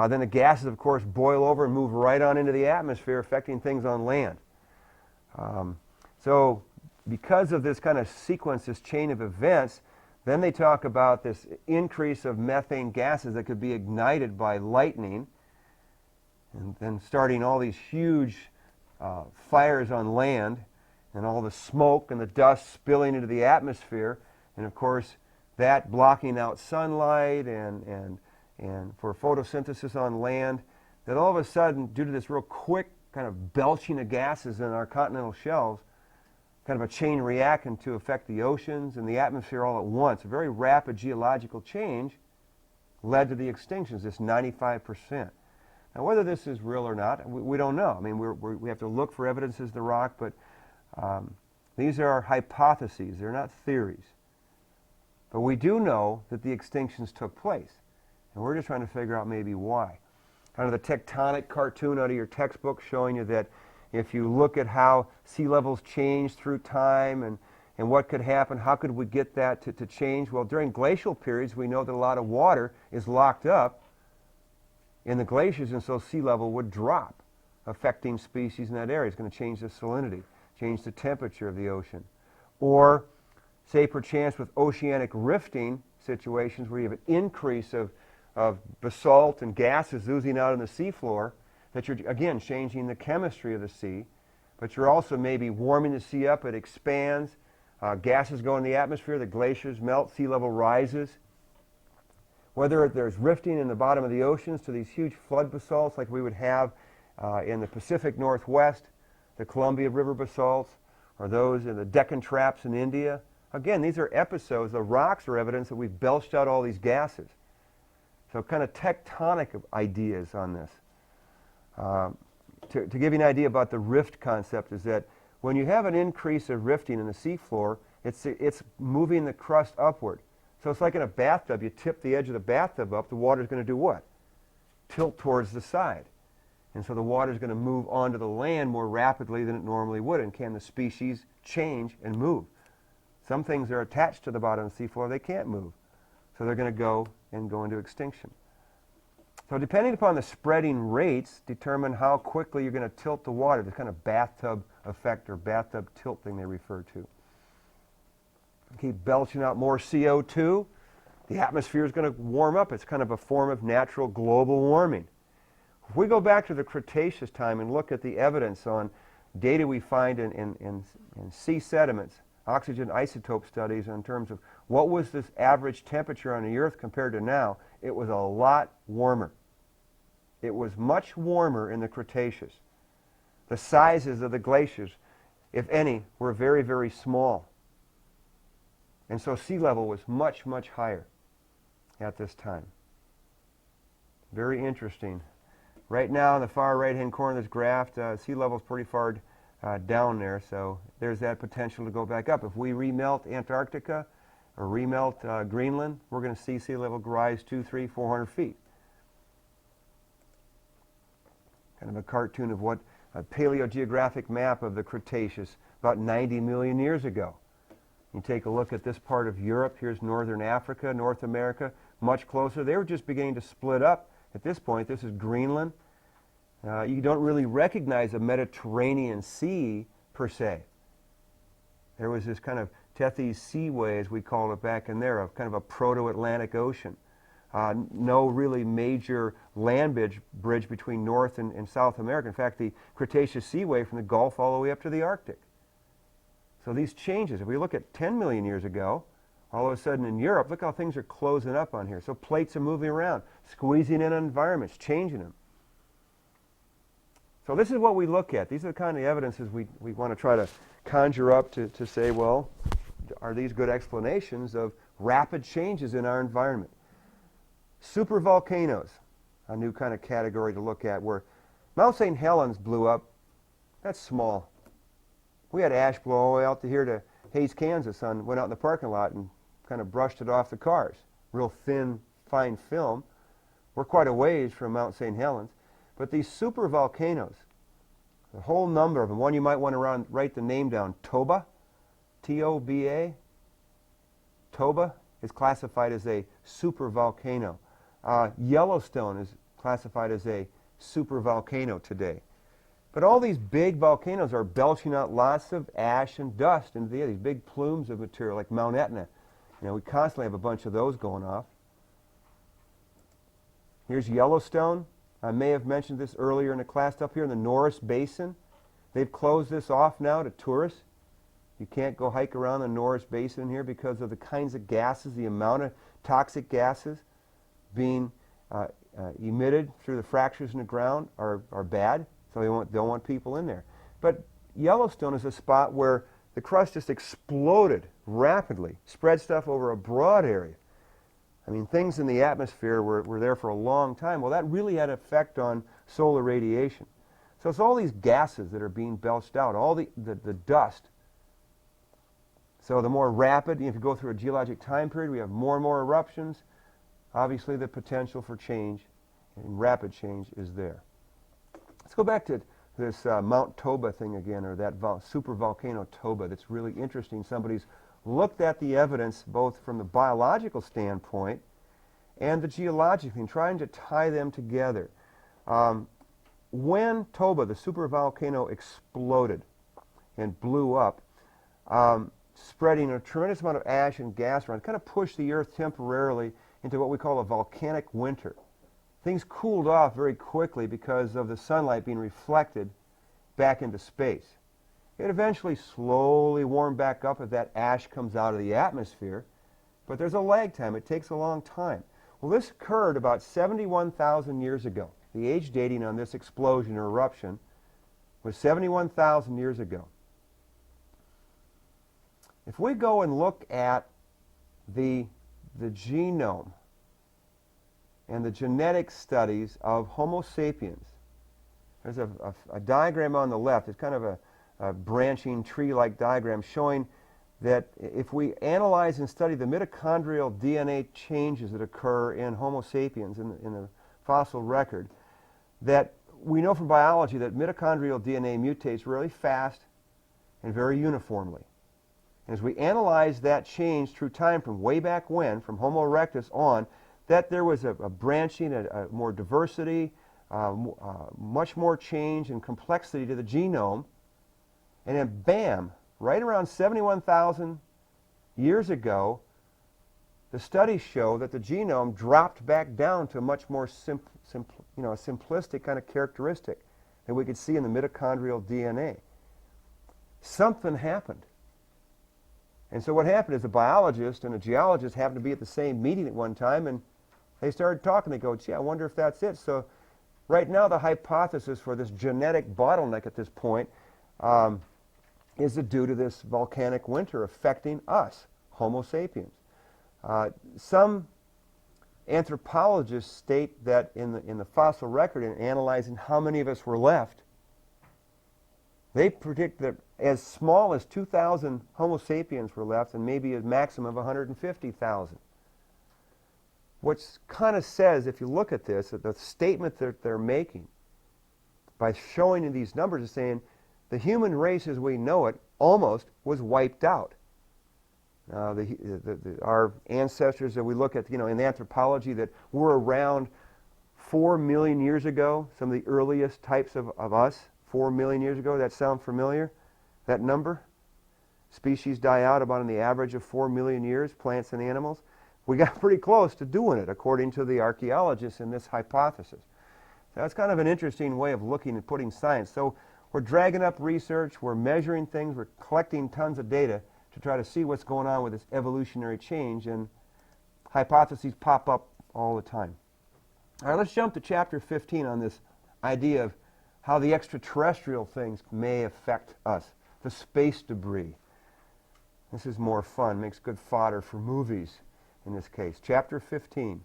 Speaker 1: Then the gases, of course, boil over and move right on into the atmosphere, affecting things on land. So because of this kind of sequence, this chain of events, then they talk about this increase of methane gases that could be ignited by lightning, and then starting all these huge fires on land, and all the smoke and the dust spilling into the atmosphere, and of course that blocking out sunlight and for photosynthesis on land, that all of a sudden, due to this real quick kind of belching of gases in our continental shelves, kind of a chain reaction to affect the oceans and the atmosphere all at once. A very rapid geological change led to the extinctions, this 95%. Now, whether this is real or not, we don't know. I mean, we have to look for evidences in the rock, but these are hypotheses. They're not theories. But we do know that the extinctions took place, and we're just trying to figure out maybe why. Kind of the tectonic cartoon out of your textbook showing you that if you look at how sea levels change through time and what could happen, how could we get that to change? Well, during glacial periods, we know that a lot of water is locked up in the glaciers, and so sea level would drop, affecting species in that area. It's going to change the salinity, change the temperature of the ocean. Or, say, perchance with oceanic rifting situations where you have an increase of basalt and gases oozing out on the seafloor, that you're, again, changing the chemistry of the sea, but you're also maybe warming the sea up, it expands, gases go in the atmosphere, the glaciers melt, sea level rises. Whether there's rifting in the bottom of the oceans to these huge flood basalts like we would have in the Pacific Northwest, the Columbia River basalts, or those in the Deccan traps in India. Again, these are episodes, the rocks are evidence that we've belched out all these gases. So kind of tectonic ideas on this. To give you an idea about the rift concept is that when you have an increase of rifting in the seafloor, it's moving the crust upward. So it's like in a bathtub, you tip the edge of the bathtub up, the water's going to do what? Tilt towards the side. And so the water's going to move onto the land more rapidly than it normally would. And can the species change and move? Some things are attached to the bottom of the seafloor, they can't move. So they're going to go into extinction. So depending upon the spreading rates, determine how quickly you're going to tilt the water, the kind of bathtub effect or bathtub tilt thing they refer to. Keep belching out more CO2. the atmosphere is going to warm up. It's kind of a form of natural global warming. If we go back to the Cretaceous time and look at the evidence on data we find in sea sediments, oxygen isotope studies in terms of what was this average temperature on the Earth compared to now, it was a lot warmer. It was much warmer in the Cretaceous. The sizes of the glaciers, if any, were very, very small. And so sea level was much, much higher at this time. Very interesting. Right now, in the far right-hand corner of this graph, sea level is pretty far down there, so there's that potential to go back up. If we remelt Antarctica or remelt Greenland, we're going to see sea level rise 200, 300, 400 feet. Kind of a cartoon of what a paleogeographic map of the Cretaceous about 90 million years ago. You take a look at this part of Europe. Here's northern Africa, North America, much closer. They were just beginning to split up. At this point, this is Greenland. You don't really recognize a Mediterranean Sea per se. There was this kind of Tethys Seaway, as we called it back in there, of kind of a proto-Atlantic Ocean. No really major land bridge between North and South America. In fact, the Cretaceous Seaway from the Gulf all the way up to the Arctic. So these changes, if we look at 10 million years ago, all of a sudden in Europe, look how things are closing up on here. So plates are moving around, squeezing in environments, changing them. So this is what we look at. These are the kind of evidences we want to try to conjure up to say, well, are these good explanations of rapid changes in our environment? Supervolcanoes, a new kind of category to look at, where Mount St. Helens blew up. That's small. We had ash blow all the way out to here to Hays, Kansas. Went out in the parking lot and kind of brushed it off the cars. Real thin, fine film. We're quite a ways from Mount St. Helens. But these supervolcanoes, a whole number of them. One you might want to write the name down, Toba, T-O-B-A. Toba is classified as a supervolcano. Yellowstone is classified as a supervolcano today. But all these big volcanoes are belching out lots of ash and dust into the air, these big plumes of material like Mount Etna. You know, we constantly have a bunch of those going off. Here's Yellowstone. I may have mentioned this earlier in the class up here in the Norris Basin. They've closed this off now to tourists. You can't go hike around the Norris Basin here because of the kinds of gases, the amount of toxic gases being emitted through the fractures in the ground are bad. So they don't want people in there. But Yellowstone is a spot where the crust just exploded rapidly, spread stuff over a broad area. I mean, things in the atmosphere were there for a long time. Well, that really had an effect on solar radiation. So it's all these gases that are being belched out, all the dust. So the more rapid, if you go through a geologic time period, we have more and more eruptions. Obviously, the potential for change and rapid change is there. Let's go back to this Mount Toba thing again, or that supervolcano Toba. That's really interesting. Somebody's looked at the evidence both from the biological standpoint and the geologic and trying to tie them together. When Toba, the supervolcano, exploded and blew up, spreading a tremendous amount of ash and gas around, it kind of pushed the Earth temporarily into what we call a volcanic winter. Things cooled off very quickly because of the sunlight being reflected back into space. It eventually slowly warmed back up as that ash comes out of the atmosphere, but there's a lag time. It takes a long time. Well, this occurred about 71,000 years ago. The age dating on this explosion or eruption was 71,000 years ago. If we go and look at the genome and the genetic studies of Homo sapiens, there's a diagram on the left. It's kind of a branching tree-like diagram showing that if we analyze and study the mitochondrial DNA changes that occur in Homo sapiens in the fossil record, that we know from biology that mitochondrial DNA mutates really fast and very uniformly. And as we analyze that change through time from way back when, from Homo erectus on, that there was a branching, a more diversity, much more change and complexity to the genome. And then bam, right around 71,000 years ago, the studies show that the genome dropped back down to a much more simplistic kind of characteristic that we could see in the mitochondrial DNA. Something happened. And so what happened is a biologist and a geologist happened to be at the same meeting at one time, and they started talking. They go, gee, I wonder if that's it. So right now the hypothesis for this genetic bottleneck at this point is due to this volcanic winter affecting us, Homo sapiens. Some anthropologists state that in the fossil record, in analyzing how many of us were left, they predict that as small as 2,000 Homo sapiens were left and maybe a maximum of 150,000. Which kind of says, if you look at this, that the statement that they're making by showing in these numbers is saying the human race as we know it almost was wiped out. Our ancestors that we look at, in anthropology that were around 4 million years ago, some of the earliest types of us, 4 million years ago, that sound familiar? That number? Species die out about on the average of 4 million years, plants and animals. We got pretty close to doing it, according to the archaeologists in this hypothesis. So that's kind of an interesting way of looking and putting science. So we're dragging up research, we're measuring things, we're collecting tons of data to try to see what's going on with this evolutionary change, and hypotheses pop up all the time. All right, let's jump to chapter 15 on this idea of how the extraterrestrial things may affect us, the space debris. This is more fun, makes good fodder for movies in this case. Chapter 15.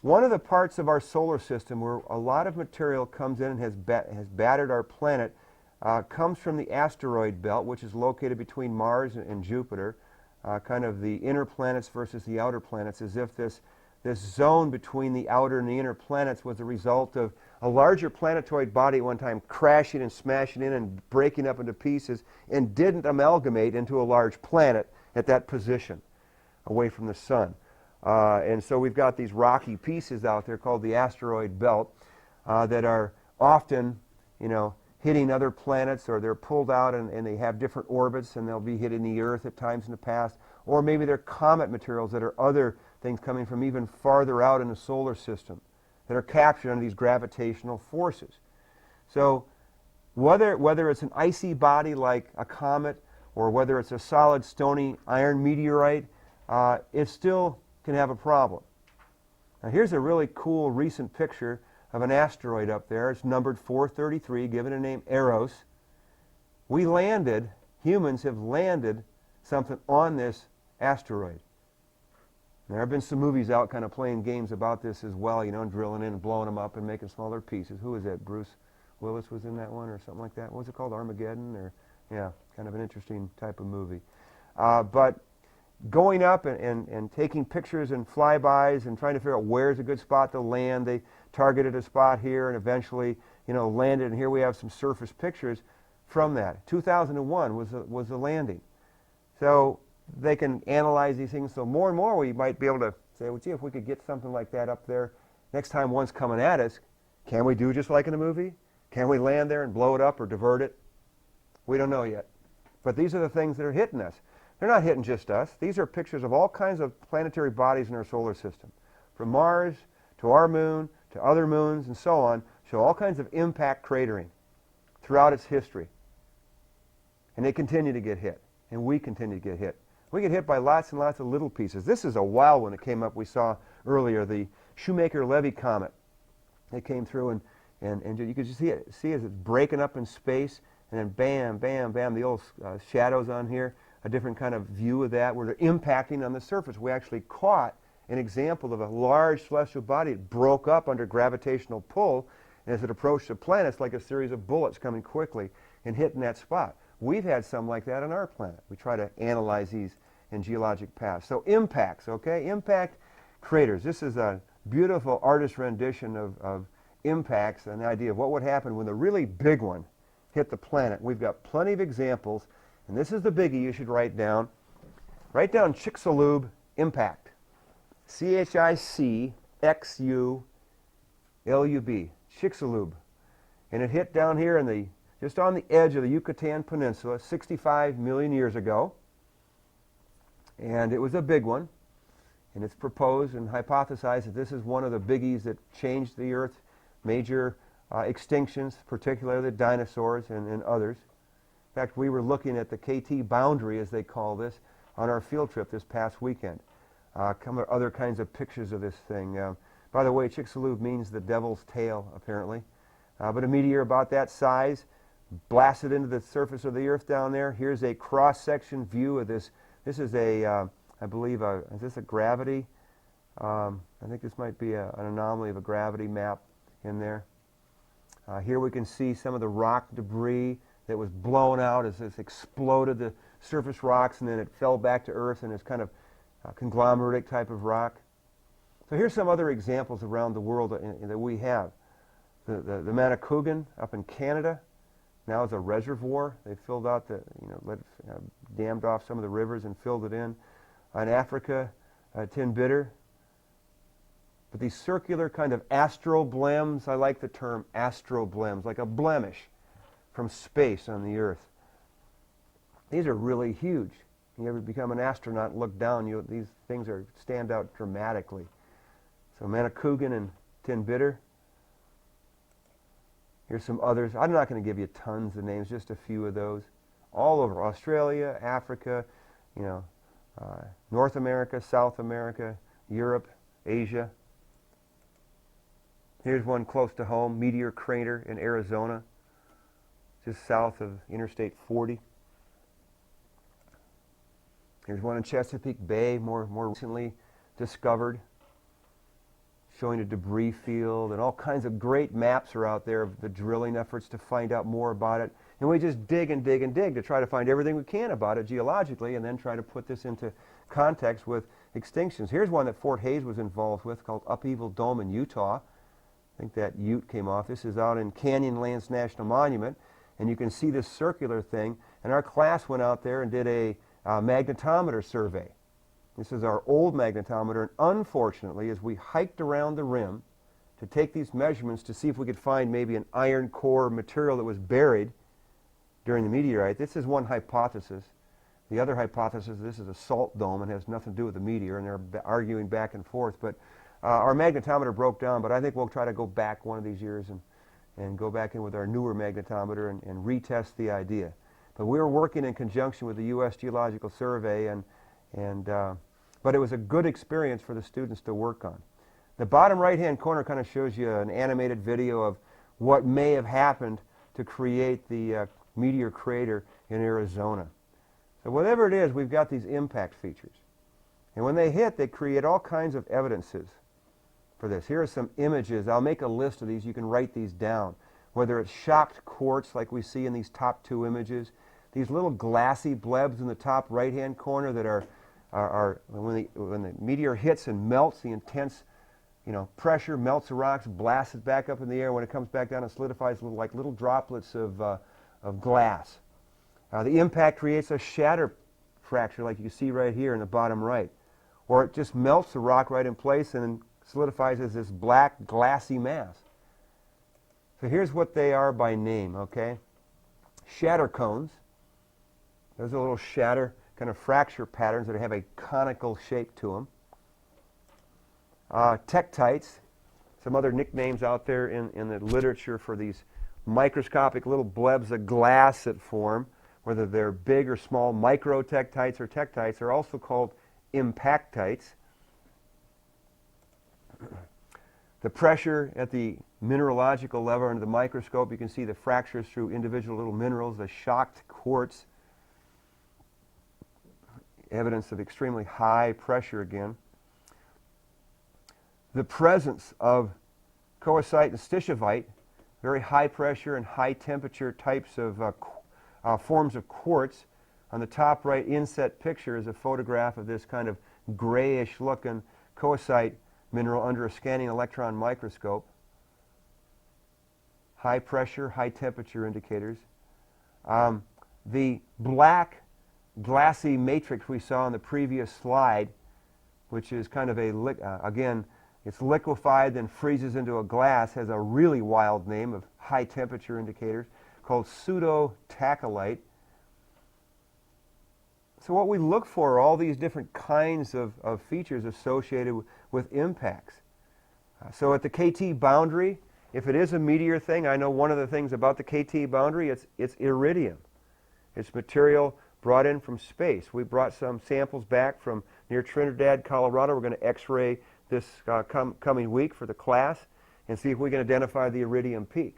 Speaker 1: One of the parts of our solar system where a lot of material comes in and has battered our planet comes from the asteroid belt, which is located between Mars and Jupiter, kind of the inner planets versus the outer planets, as if this zone between the outer and the inner planets was a result of a larger planetoid body at one time crashing and smashing in and breaking up into pieces and didn't amalgamate into a large planet at that position away from the sun. And so we've got these rocky pieces out there called the asteroid belt that are often, hitting other planets, or they're pulled out and they have different orbits and they'll be hitting the Earth at times in the past. Or maybe they're comet materials that are other things coming from even farther out in the solar system that are captured under these gravitational forces. So whether it's an icy body like a comet or whether it's a solid stony iron meteorite, it still can have a problem. Now here's a really cool recent picture of an asteroid up there. It's numbered 433, given a name Eros. Humans have landed something on this asteroid. There have been some movies out kind of playing games about this as well, and drilling in and blowing them up and making smaller pieces. Who was that? Bruce Willis was in that one or something like that. What was it called? Armageddon? Kind of an interesting type of movie. But going up and taking pictures and flybys and trying to figure out where's a good spot to land. They targeted a spot here and eventually, landed. And here we have some surface pictures from that. 2001 was the landing. So they can analyze these things. So more and more we might be able to say, well, gee, if we could get something like that up there, next time one's coming at us, can we do just like in a movie? Can we land there and blow it up or divert it? We don't know yet. But these are the things that are hitting us. They're not hitting just us. These are pictures of all kinds of planetary bodies in our solar system. From Mars to our moon to other moons and so on, show all kinds of impact cratering throughout its history. And they continue to get hit. And we continue to get hit. We get hit by lots and lots of little pieces. This is a wild one that came up we saw earlier, the Shoemaker-Levy comet. It came through and you could just see as it's breaking up in space, and then bam, bam, bam, the old shadows on here, a different kind of view of that where they're impacting on the surface. We actually caught an example of a large celestial body that broke up under gravitational pull, and as it approached the planet, it's like a series of bullets coming quickly and hitting that spot. We've had some like that on our planet. We try to analyze these in geologic paths. So impacts, okay? Impact craters. This is a beautiful artist rendition of impacts and the idea of what would happen when the really big one hit the planet. We've got plenty of examples, and this is the biggie you should write down. Write down Chicxulub impact. Chicxulub. Chicxulub. And it hit down here just on the edge of the Yucatan Peninsula 65 million years ago. And it was a big one. And it's proposed and hypothesized that this is one of the biggies that changed the Earth, major extinctions, particularly the dinosaurs and others. In fact, we were looking at the KT boundary, as they call this, on our field trip this past weekend. Other kinds of pictures of this thing. By the way, Chicxulub means the devil's tail, apparently. But a meteor about that size blasted into the surface of the Earth down there. Here's a cross-section view of this. This is a, I believe, is this a gravity? I think this might be an anomaly of a gravity map in there. Here we can see some of the rock debris that was blown out as this exploded the surface rocks, and then it fell back to Earth in this kind of conglomeratic type of rock. So here's some other examples around the world that we have. The Manicouagan up in Canada now is a reservoir. They filled out dammed off some of the rivers and filled it in. In Africa, Tinbitter. But these circular kind of astroblems, I like the term astroblems, like a blemish from space on the Earth. These are really huge. You ever become an astronaut and look down, these things stand out dramatically. So Manicouagan and Tinbitter. Here's some others. I'm not going to give you tons of names, just a few of those. All over Australia, Africa, North America, South America, Europe, Asia. Here's one close to home, Meteor Crater in Arizona, just south of Interstate 40. Here's one in Chesapeake Bay, more recently discovered, showing a debris field, and all kinds of great maps are out there of the drilling efforts to find out more about it. And we just dig and dig and dig to try to find everything we can about it geologically, and then try to put this into context with extinctions. Here's one that Fort Hays was involved with called Upheaval Dome in Utah. I think that Ute came off. This is out in Canyonlands National Monument, and you can see this circular thing. And our class went out there and did a magnetometer survey. This is our old magnetometer, and unfortunately, as we hiked around the rim to take these measurements to see if we could find maybe an iron core material that was buried during the meteorite, this is one hypothesis. The other hypothesis, this is a salt dome and has nothing to do with the meteor, and they're arguing back and forth. But our magnetometer broke down, but I think we'll try to go back one of these years and go back in with our newer magnetometer and retest the idea. But we were working in conjunction with the U.S. Geological Survey, but it was a good experience for the students to work on. The bottom right-hand corner kind of shows you an animated video of what may have happened to create the meteor crater in Arizona. So whatever it is, we've got these impact features. And when they hit, they create all kinds of evidences for this. Here are some images. I'll make a list of these. You can write these down. Whether it's shocked quartz like we see in these top two images, these little glassy blebs in the top right-hand corner that are when the meteor hits and melts, the intense pressure melts the rocks, blasts it back up in the air. When it comes back down, it solidifies like little droplets of glass. The impact creates a shatter fracture like you see right here in the bottom right. Or it just melts the rock right in place and solidifies as this black glassy mass. So here's what they are by name, okay? Shatter cones. Those are little shatter kind of fracture patterns that have a conical shape to them. Tektites, some other nicknames out there in the literature for these microscopic little blebs of glass that form, whether they're big or small, microtektites or tektites, are also called impactites. The pressure at the mineralogical level under the microscope, you can see the fractures through individual little minerals, the shocked quartz, evidence of extremely high pressure again. The presence of coesite and stishovite, very high pressure and high temperature types of forms of quartz. On the top right inset picture is a photograph of this kind of grayish looking coesite mineral under a scanning electron microscope. High pressure, high temperature indicators. The black glassy matrix we saw on the previous slide, which is kind of again, it's liquefied then freezes into a glass, has a really wild name of high temperature indicators called pseudo-tachyllite. So what we look for are all these different kinds of features associated with impacts. So at the KT boundary, if it is a meteor thing, I know one of the things about the KT boundary, it's iridium. It's material brought in from space. We brought some samples back from near Trinidad, Colorado. We're going to X-ray this coming week for the class and see if we can identify the iridium peak.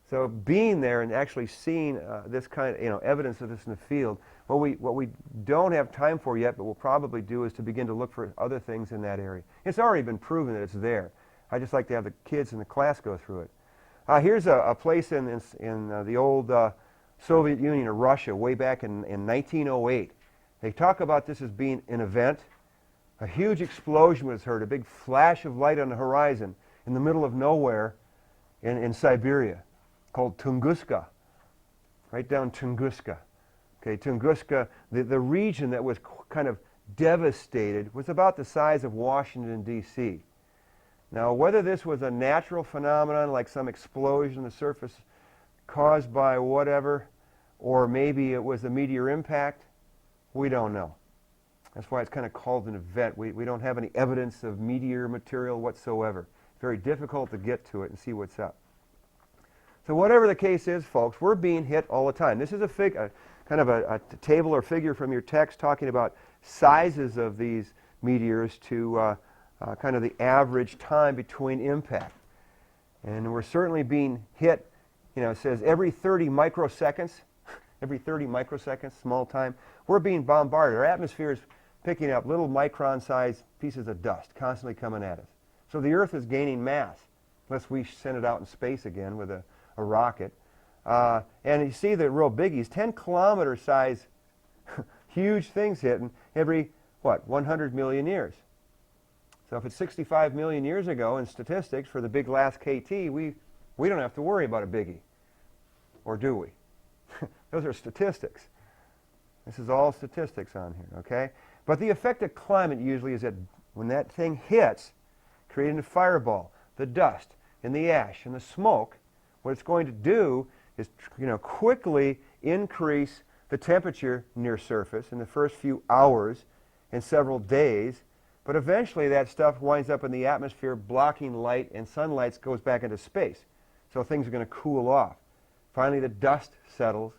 Speaker 1: So being there and actually seeing this kind of evidence of this in the field, what we don't have time for yet, but we'll probably do, is to begin to look for other things in that area. It's already been proven that it's there. I just like to have the kids in the class go through it. Here's a place in the old Soviet Union or Russia way back in 1908. They talk about this as being an event. A huge explosion was heard, a big flash of light on the horizon in the middle of nowhere in Siberia, called Tunguska, right down Tunguska. Okay, Tunguska, the region that was kind of devastated was about the size of Washington, D.C. Now, whether this was a natural phenomenon, like some explosion on the surface caused by whatever, or maybe it was a meteor impact, we don't know. That's why it's kind of called an event. We don't have any evidence of meteor material whatsoever. Very difficult to get to it and see what's up. So whatever the case is, folks, we're being hit all the time. This is a kind of a table or figure from your text talking about sizes of these meteors to kind of the average time between impact. And we're certainly being hit, it says every 30 microseconds, small time, we're being bombarded. Our atmosphere is picking up little micron-sized pieces of dust constantly coming at us. So the Earth is gaining mass, unless we send it out in space again with a rocket. And you see the real biggies, 10-kilometer size, huge things hitting every, 100 million years. So if it's 65 million years ago in statistics for the big last KT, we don't have to worry about a biggie. Or do we? Those are statistics. This is all statistics on here, okay? But the effect of climate usually is that when that thing hits, creating a fireball, the dust and the ash and the smoke, what it's going to do is quickly increase the temperature near surface in the first few hours and several days, but eventually that stuff winds up in the atmosphere blocking light, and sunlight goes back into space. So things are going to cool off. Finally the dust settles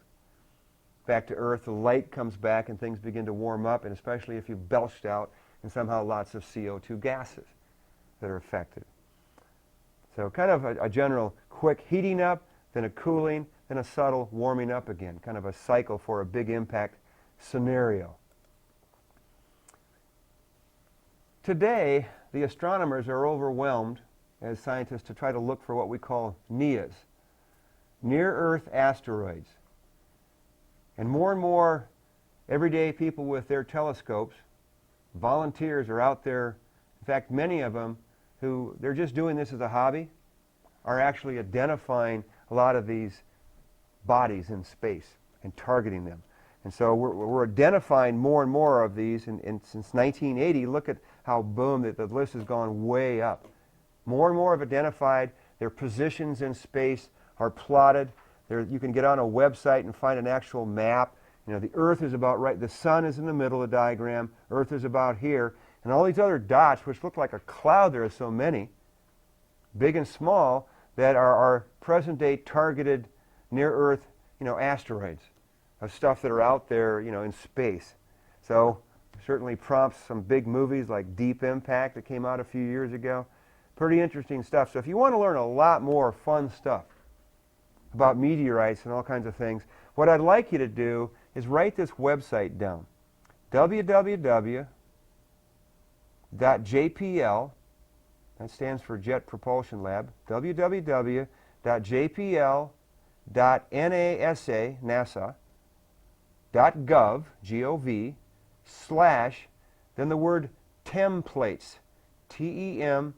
Speaker 1: back to Earth, the light comes back, and things begin to warm up, and especially if you've belched out and somehow lots of CO2 gases that are affected. So kind of a general quick heating up, then a cooling, then a subtle warming up again, kind of a cycle for a big impact scenario. Today, the astronomers are overwhelmed as scientists to try to look for what we call NEAs, near-Earth asteroids. And more everyday people with their telescopes, volunteers are out there. In fact, many of them who they're just doing this as a hobby are actually identifying a lot of these bodies in space and targeting them. And so we're identifying more and more of these, and since 1980, look at how, boom, the list has gone way up. More and more have identified. Their positions in space are plotted. You can get on a website and find an actual map. The Earth is about right, the Sun is in the middle of the diagram, Earth is about here, and all these other dots, which look like a cloud, there are so many, big and small, that are present-day targeted near-Earth, asteroids, of stuff that are out there, in space. So certainly prompts some big movies like Deep Impact that came out a few years ago. Pretty interesting stuff. So if you want to learn a lot more fun stuff about meteorites and all kinds of things, what I'd like you to do is write this website down, www.jpl, that stands for Jet Propulsion Lab, www.jpl.nasa.gov, G-O-V, then the word templates, T-E-M-P-L-A-T-E-S,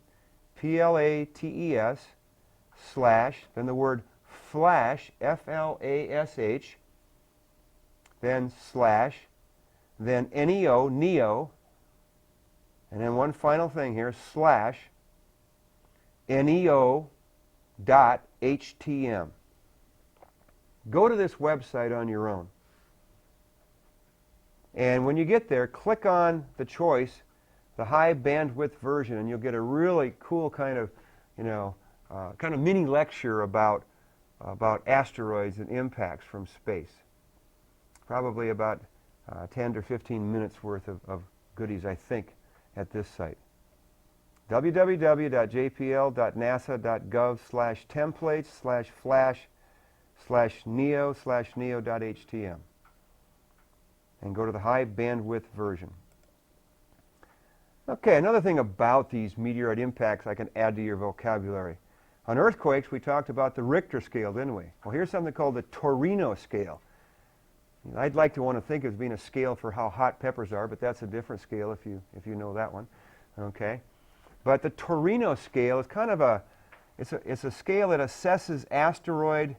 Speaker 1: then the word flash, F-L-A-S-H, then N-E-O, NEO, and then one final thing here, /NEO.htm. Go to this website on your own. And when you get there, click on the choice, the high bandwidth version, and you'll get a really cool kind of, kind of mini lecture about asteroids and impacts from space. Probably about 10 to 15 minutes worth of goodies, I think, at this site. www.jpl.nasa.gov/templates/flash/neo/neo.htm, and go to the high bandwidth version. Okay, another thing about these meteorite impacts I can add to your vocabulary. On earthquakes, we talked about the Richter scale, didn't we? Well, here's something called the Torino scale. I'd like to want to think of it as being a scale for how hot peppers are, but that's a different scale if you know that one. Okay, but the Torino scale is kind of it's a scale that assesses asteroid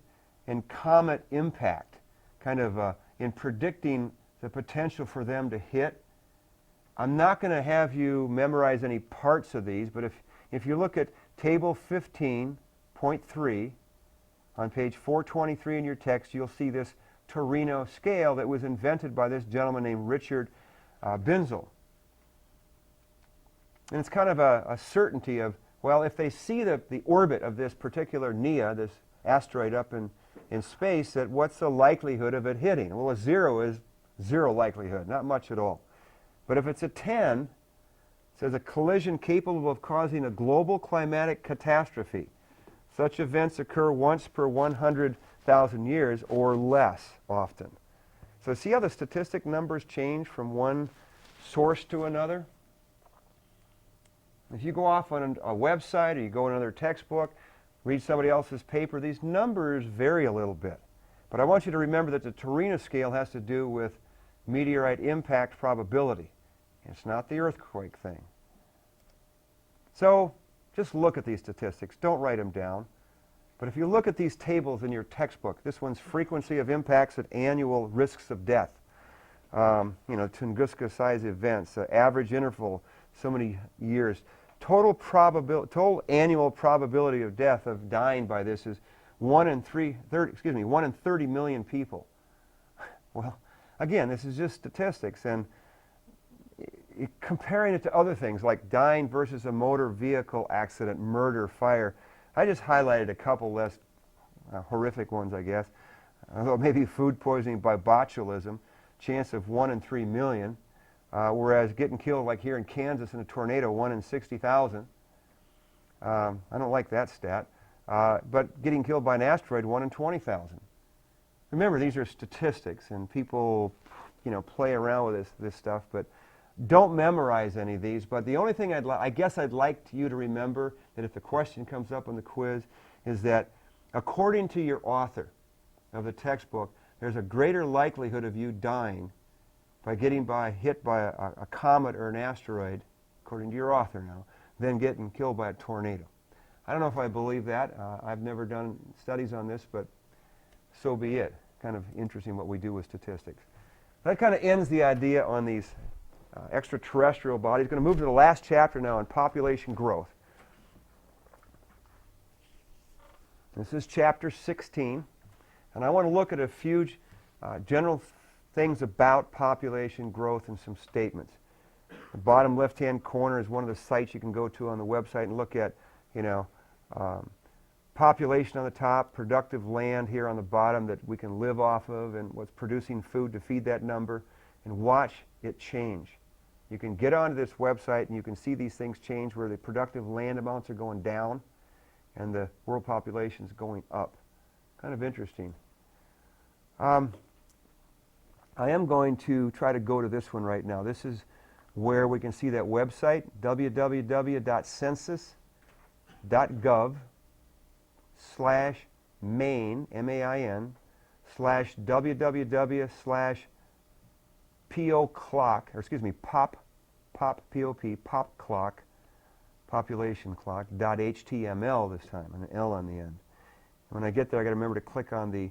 Speaker 1: and comet impact, kind of in predicting the potential for them to hit. I'm not going to have you memorize any parts of these, but if you look at Table 15.3 on page 423 in your text, you'll see this Torino scale that was invented by this gentleman named Richard Binzel. And it's kind of a certainty of, well, if they see the orbit of this particular NEA, this asteroid up in space, that what's the likelihood of it hitting? Well, a 0 is 0 likelihood, not much at all. But if it's a 10, it says a collision capable of causing a global climatic catastrophe. Such events occur once per 100,000 years or less often. So see how the statistic numbers change from one source to another? If you go off on a website or you go in another textbook, read somebody else's paper, these numbers vary a little bit. But I want you to remember that the Torino scale has to do with meteorite impact probability. It's not the earthquake thing. So just look at these statistics. Don't write them down. But if you look at these tables in your textbook, this one's frequency of impacts at annual risks of death. Tunguska size events, average interval, so many years. Total annual probability of death, of dying by this, is 1 in 30 million people. Well, again, this is just statistics, and comparing it to other things like dying versus a motor vehicle accident, murder, fire. I just highlighted a couple less horrific ones, I guess. Although maybe food poisoning by botulism, chance of 1 in 3 million. Whereas getting killed, like here in Kansas in a tornado, 1 in 60,000. I don't like that stat. But getting killed by an asteroid, 1 in 20,000. Remember, these are statistics, and people, play around with this stuff. But don't memorize any of these. But the only thing I guess I'd like you to remember, that if the question comes up on the quiz, is that according to your author of the textbook, there's a greater likelihood of you dying by getting hit by a comet or an asteroid, according to your author now, than getting killed by a tornado. I don't know if I believe that. I've never done studies on this, but so be it. Kind of interesting what we do with statistics. That kind of ends the idea on these extraterrestrial bodies. Going to move to the last chapter now on population growth. This is chapter 16, and I want to look at a few general things about population growth and some statements. The bottom left-hand corner is one of the sites you can go to on the website and look at, population on the top, productive land here on the bottom that we can live off of, and what's producing food to feed that number, and watch it change. You can get onto this website and you can see these things change where the productive land amounts are going down and the world population is going up. Kind of interesting. I am going to try to go to this one right now. This is where we can see that website, www.census.gov/main, M-A-I-N, /www/POClock, POP, population clock.html this time, an L on the end. When I get there, I got to remember to click on the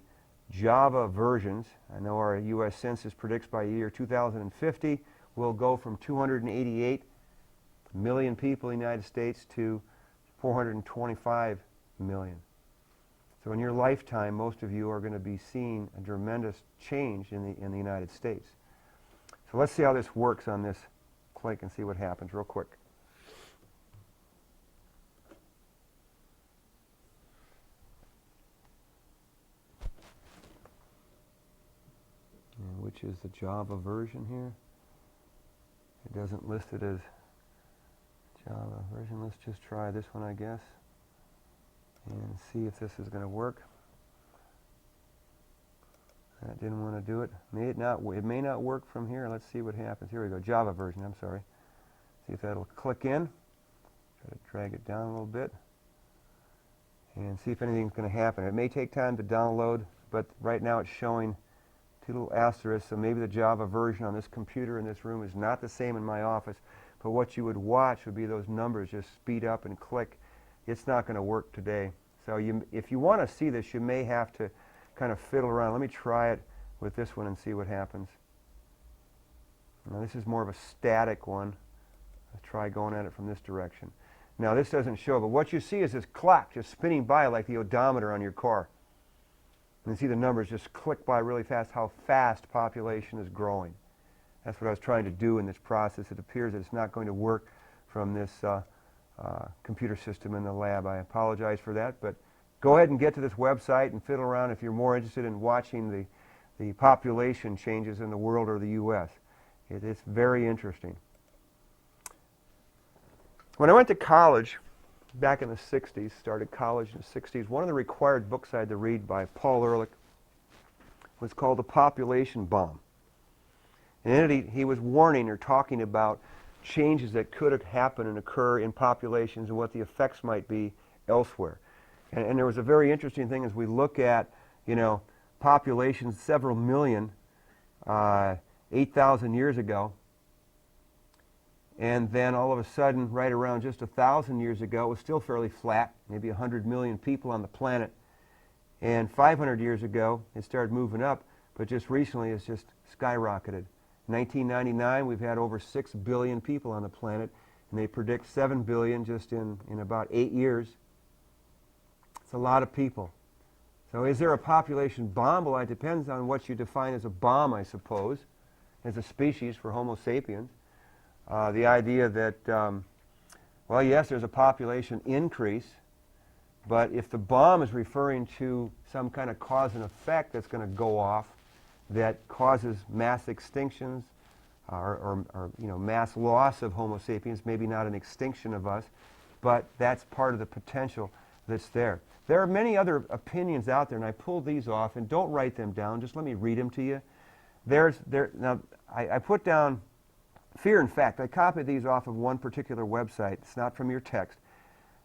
Speaker 1: Java versions. I know our U.S. Census predicts by year 2050 we'll go from 288 million people in the United States to 425 million. So in your lifetime, most of you are going to be seeing a tremendous change in the United States. So let's see how this works on this click and see what happens real quick. And which is the Java version here. It doesn't list it as Java version. Let's just try this one, I guess, and see if this is going to work. That didn't want to do it. It may not work from here. Let's see what happens. Here we go. Java version, I'm sorry. See if that'll click in. Try to drag it down a little bit and see if anything's going to happen. It may take time to download, but right now it's showing two little asterisks, so maybe the Java version on this computer in this room is not the same in my office, but what you would watch would be those numbers just speed up and click. It's not going to work today. So if you want to see this, you may have to kind of fiddle around. Let me try it with this one and see what happens. Now this is more of a static one. Let's try going at it from this direction. Now this doesn't show, but what you see is this clock just spinning by like the odometer on your car. And you see the numbers just click by really fast, how fast population is growing. That's what I was trying to do in this process. It appears that it's not going to work from this computer system in the lab. I apologize for that, but go ahead and get to this website and fiddle around if you're more interested in watching the population changes in the world or the U.S. It's very interesting. When I went to college back in the 60s, started college in the 60s, one of the required books I had to read by Paul Ehrlich was called The Population Bomb. And in it, he was warning or talking about changes that could happen and occur in populations and what the effects might be elsewhere. And there was a very interesting thing as we look at, populations several million, 8,000 years ago, and then all of a sudden, right around just 1,000 years ago, it was still fairly flat, maybe 100 million people on the planet. And 500 years ago, it started moving up, but just recently it's just skyrocketed. In 1999, we've had over 6 billion people on the planet, and they predict 7 billion just in about 8 years. It's a lot of people. So is there a population bomb? Well, it depends on what you define as a bomb, I suppose, as a species for Homo sapiens. The idea that, well, yes, there's a population increase, but if the bomb is referring to some kind of cause and effect that's going to go off that causes mass extinctions or mass loss of Homo sapiens, maybe not an extinction of us, but that's part of the potential that's there. There are many other opinions out there, and I pulled these off, and don't write them down, just let me read them to you. Now, I put down fear and fact. I copied these off of one particular website. It's not from your text.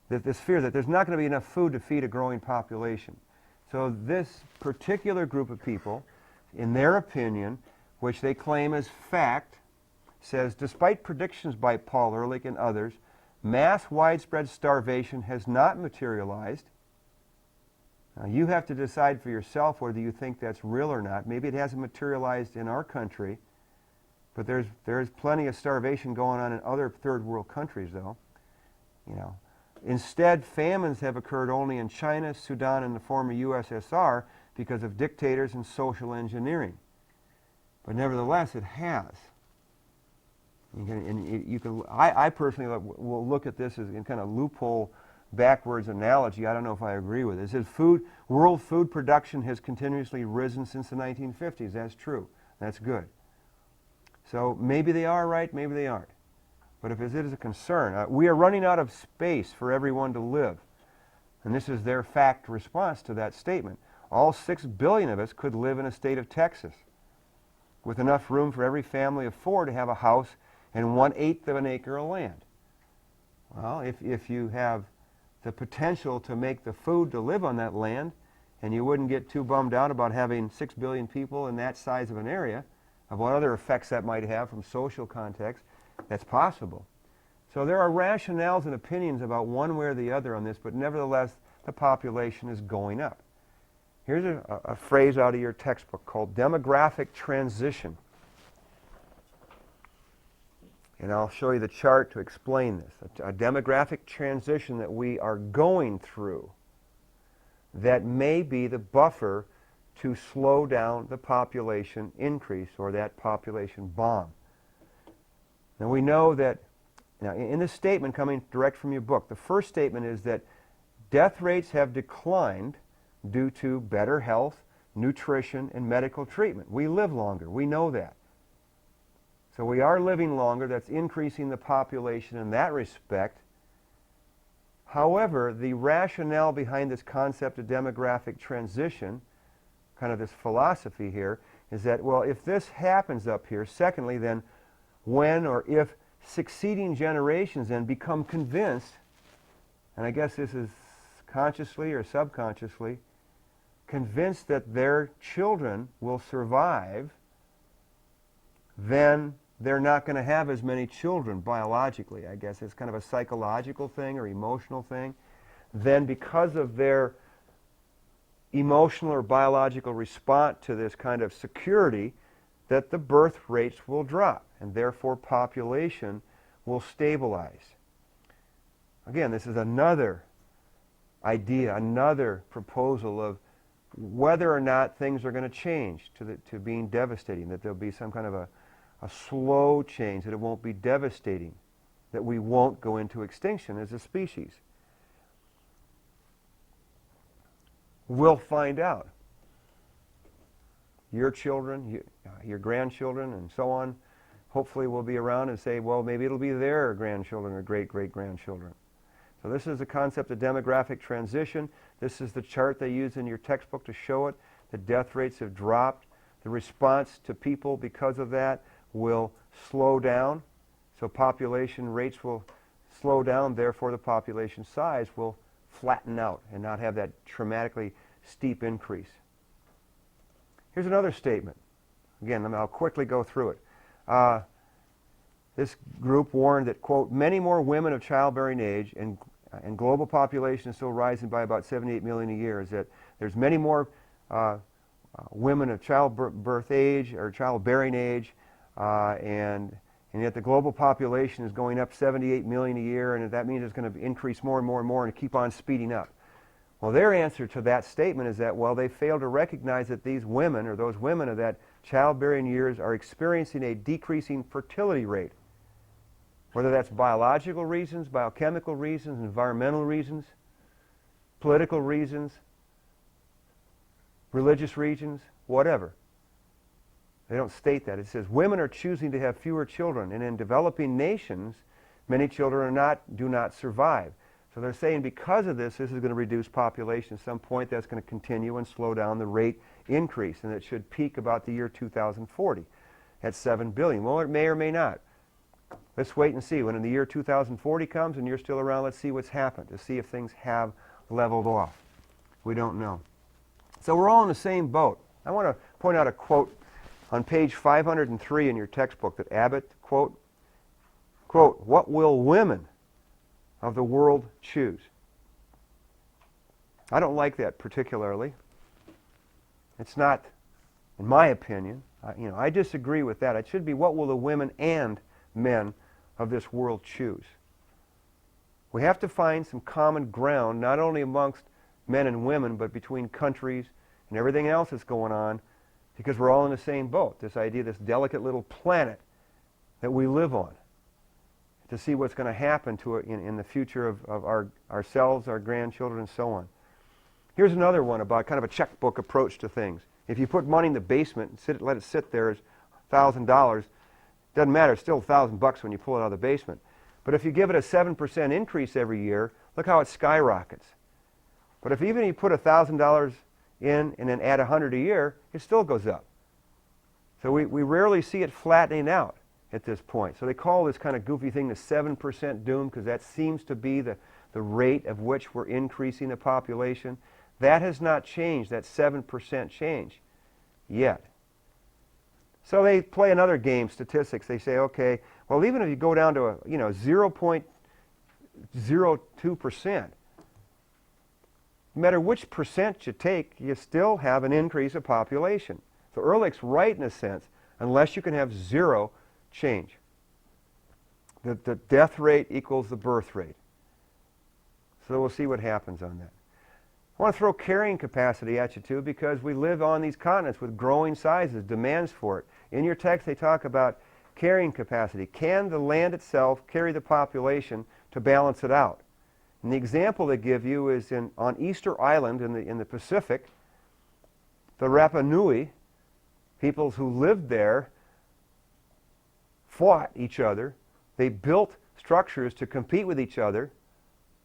Speaker 1: That this fear that there's not going to be enough food to feed a growing population. So this particular group of people, in their opinion, which they claim as fact, says, despite predictions by Paul Ehrlich and others, mass widespread starvation has not materialized. Now, you have to decide for yourself whether you think that's real or not. Maybe it hasn't materialized in our country, but there's plenty of starvation going on in other third world countries, though. Instead, famines have occurred only in China, Sudan, and the former USSR because of dictators and social engineering. But nevertheless, it has. I personally will look at this as in kind of loophole, backwards analogy. I don't know if I agree with it. It says world food production has continuously risen since the 1950s. That's true. That's good. So maybe they are right, maybe they aren't. But if it is a concern, we are running out of space for everyone to live. And this is their fact response to that statement. All 6 billion of us could live in a state of Texas with enough room for every family of 4 to have a house and 1/8 of an acre of land. Well, if you have the potential to make the food to live on that land, and you wouldn't get too bummed out about having 6 billion people in that size of an area, of what other effects that might have from social context, that's possible. So there are rationales and opinions about one way or the other on this, but nevertheless, the population is going up. Here's a phrase out of your textbook called demographic transition. And I'll show you the chart to explain this. A demographic transition that we are going through that may be the buffer to slow down the population increase or that population bomb. Now we know that, now in this statement coming direct from your book, the first statement is that death rates have declined due to better health, nutrition, and medical treatment. We live longer. We know that. So we are living longer. That's increasing the population in that respect. However, the rationale behind this concept of demographic transition, kind of this philosophy here, is that, well, if this happens up here, secondly, then when or if succeeding generations then become convinced, and I guess this is consciously or subconsciously, convinced that their children will survive, then they're not going to have as many children biologically. I guess it's kind of a psychological thing or emotional thing. Then because of their emotional or biological response to this kind of security, that the birth rates will drop and therefore population will stabilize. Again, this is another idea, another proposal of whether or not things are going to change to being devastating, that there'll be some kind of a slow change, that it won't be devastating, that we won't go into extinction as a species. We'll find out. Your children, your grandchildren, and so on, hopefully will be around and say, well, maybe it'll be their grandchildren or great-great-grandchildren. So this is the concept of demographic transition. This is the chart they use in your textbook to show it. The death rates have dropped. The response to people because of that will slow down. So population rates will slow down. Therefore, the population size will flatten out and not have that dramatically steep increase. Here's another statement. Again, I'll quickly go through it. This group warned that, quote, many more women of childbearing age and global population is still rising by about 78 million a year, is that there's many more women of childbirth age or childbearing age, and yet the global population is going up 78 million a year, and that means it's going to increase more and more and more and keep on speeding up. Well, their answer to that statement is that, well, they fail to recognize that these women, or those women of that childbearing years, are experiencing a decreasing fertility rate. Whether that's biological reasons, biochemical reasons, environmental reasons, political reasons, religious reasons, whatever. They don't state that. It says women are choosing to have fewer children, and in developing nations, many children do not survive. So they're saying because of this is going to reduce population. At some point that's going to continue and slow down the rate increase, and it should peak about the year 2040 at 7 billion. Well, it may or may not. Let's wait and see. When in the year 2040 comes and you're still around, let's see what's happened, to see if things have leveled off. We don't know. So we're all in the same boat. I want to point out a quote on page 503 in your textbook that Abbott, quote, what will women of the world choose? I don't like that particularly. It's not, in my opinion, I disagree with that. It should be what will the women and men of this world choose. We have to find some common ground, not only amongst men and women, but between countries and everything else that's going on, because we're all in the same boat. This idea, this delicate little planet that we live on, to see what's going to happen to it in the future of ourselves, our grandchildren, and so on. Here's another one about kind of a checkbook approach to things. If you put money in the basement and let it sit there as $1,000, doesn't matter, it's still $1,000 when you pull it out of the basement. But if you give it a 7% increase every year, look how it skyrockets. But if even you put $1,000 in and then add 100 a year, it still goes up. So we rarely see it flattening out at this point. So they call this kind of goofy thing the 7% doom, because that seems to be the rate of which we're increasing the population. That has not changed, that 7% change, yet. So they play another game, statistics. They say, okay, well, even if you go down to 0.02%, no matter which percent you take, you still have an increase of population. So Ehrlich's right in a sense, unless you can have zero change. The death rate equals the birth rate. So we'll see what happens on that. I want to throw carrying capacity at you too, because we live on these continents with growing sizes, demands for it. In your text they talk about carrying capacity. Can the land itself carry the population to balance it out? And the example they give you is on Easter Island in the Pacific, the Rapa Nui, peoples who lived there, fought each other. They built structures to compete with each other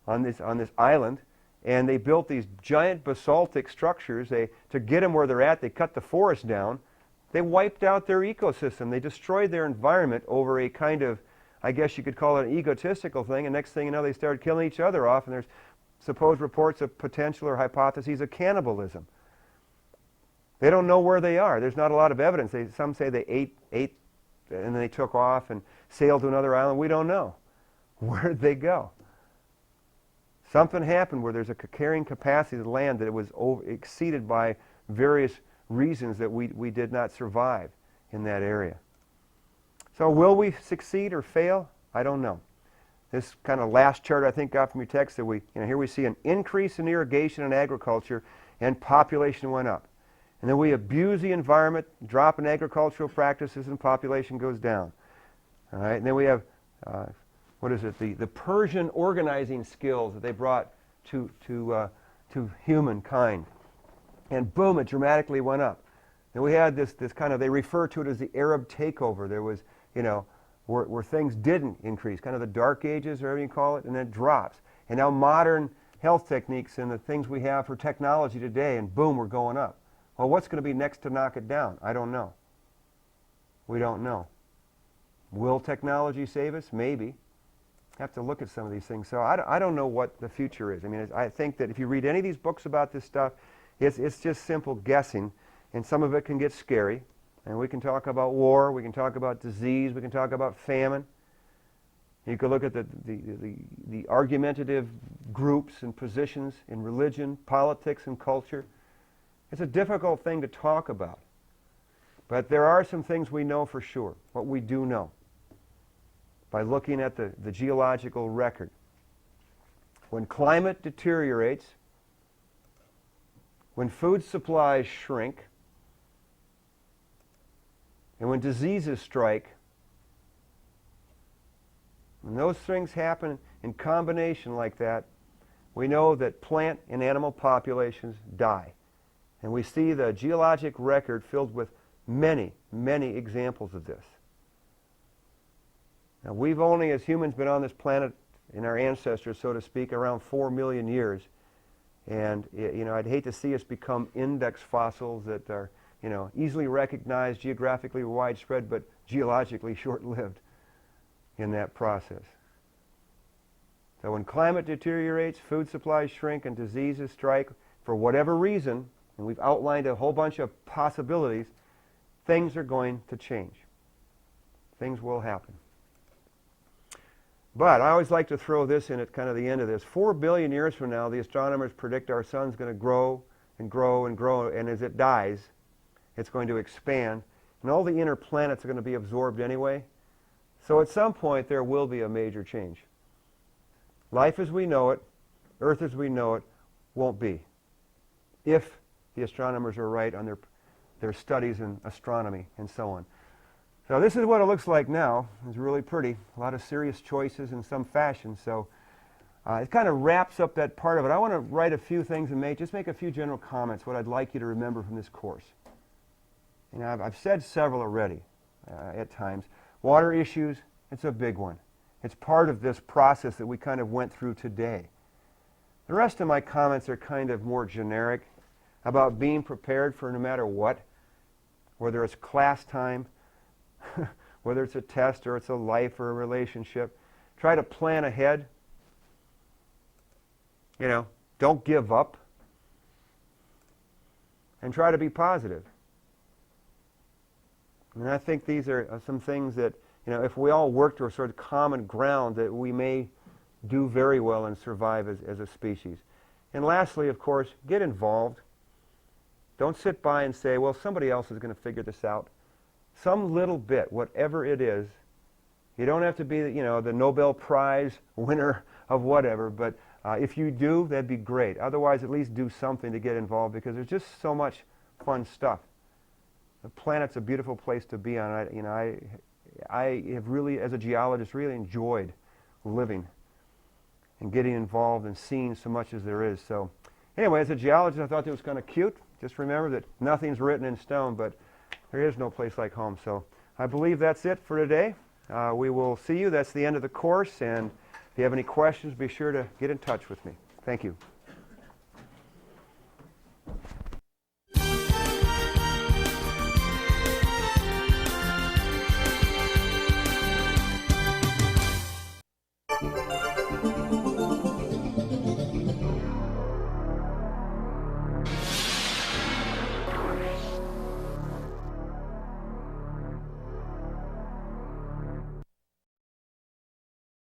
Speaker 1: on this island, and they built these giant basaltic structures. To get them where they're at, they cut the forest down. They wiped out their ecosystem. They destroyed their environment over a kind of, I guess you could call it an egotistical thing, and next thing you know, they started killing each other off, and there's supposed reports of potential or hypotheses of cannibalism. They don't know where they are. There's not a lot of evidence. Some say they ate, and then they took off and sailed to another island. We don't know. Where'd they go? Something happened where there's a carrying capacity of the land that it was exceeded by various reasons that we did not survive in that area. So will we succeed or fail? I don't know. This kind of last chart I think got from your text that here we see an increase in irrigation and agriculture, and population went up. And then we abuse the environment, drop in agricultural practices, and population goes down. All right, and then we have the Persian organizing skills that they brought to humankind, and boom, it dramatically went up. And we had this kind of, they refer to it as the Arab takeover. There was, where things didn't increase, kind of the dark ages or whatever you call it, and then it drops. And now modern health techniques and the things we have for technology today, and boom, we're going up. Well, what's going to be next to knock it down? I don't know. We don't know. Will technology save us? Maybe. Have to look at some of these things. So I don't know what the future is. I mean, I think that if you read any of these books about this stuff, it's just simple guessing, and some of it can get scary. And we can talk about war, we can talk about disease, we can talk about famine. You can look at the argumentative groups and positions in religion, politics, and culture. It's a difficult thing to talk about. But there are some things we know for sure, what we do know, by looking at the geological record. When climate deteriorates, when food supplies shrink, and when diseases strike, when those things happen in combination like that, we know that plant and animal populations die. And we see the geologic record filled with many, many examples of this. Now, we've only, as humans, been on this planet, in our ancestors, so to speak, around 4 million years. And, I'd hate to see us become index fossils that are, easily recognized, geographically widespread, but geologically short-lived in that process. So when climate deteriorates, food supplies shrink, and diseases strike, for whatever reason, and we've outlined a whole bunch of possibilities, things are going to change. Things will happen. But I always like to throw this in at kind of the end of this. 4 billion years from now, the astronomers predict our sun's going to grow and grow and grow, and as it dies, it's going to expand, and all the inner planets are going to be absorbed anyway. So at some point, there will be a major change. Life as we know it, Earth as we know it, won't be, if the astronomers are right on their studies in astronomy and so on. So this is what it looks like now. It's really pretty. A lot of serious choices in some fashion. So it kind of wraps up that part of it. I want to write a few things and just make a few general comments, what I'd like you to remember from this course. I've said several already at times. Water issues, it's a big one. It's part of this process that we kind of went through today. The rest of my comments are kind of more generic, about being prepared for no matter what, whether it's class time, whether it's a test or it's a life or a relationship. Try to plan ahead. Don't give up. And try to be positive. And I think these are some things that, if we all work to a sort of common ground, that we may do very well and survive as a species. And lastly, of course, get involved. Don't sit by and say, well, somebody else is going to figure this out. Some little bit, whatever it is. You don't have to be, the Nobel Prize winner of whatever, but If you do, that'd be great. Otherwise, at least do something to get involved because there's just so much fun stuff. The planet's a beautiful place to be on. I have really, as a geologist, really enjoyed living and getting involved and seeing so much as there is. So anyway, as a geologist, I thought that was kind of cute. Just remember that nothing's written in stone, but there is no place like home. So I believe that's it for today. We will see you. That's the end of the course. And if you have any questions, be sure to get in touch with me. Thank you.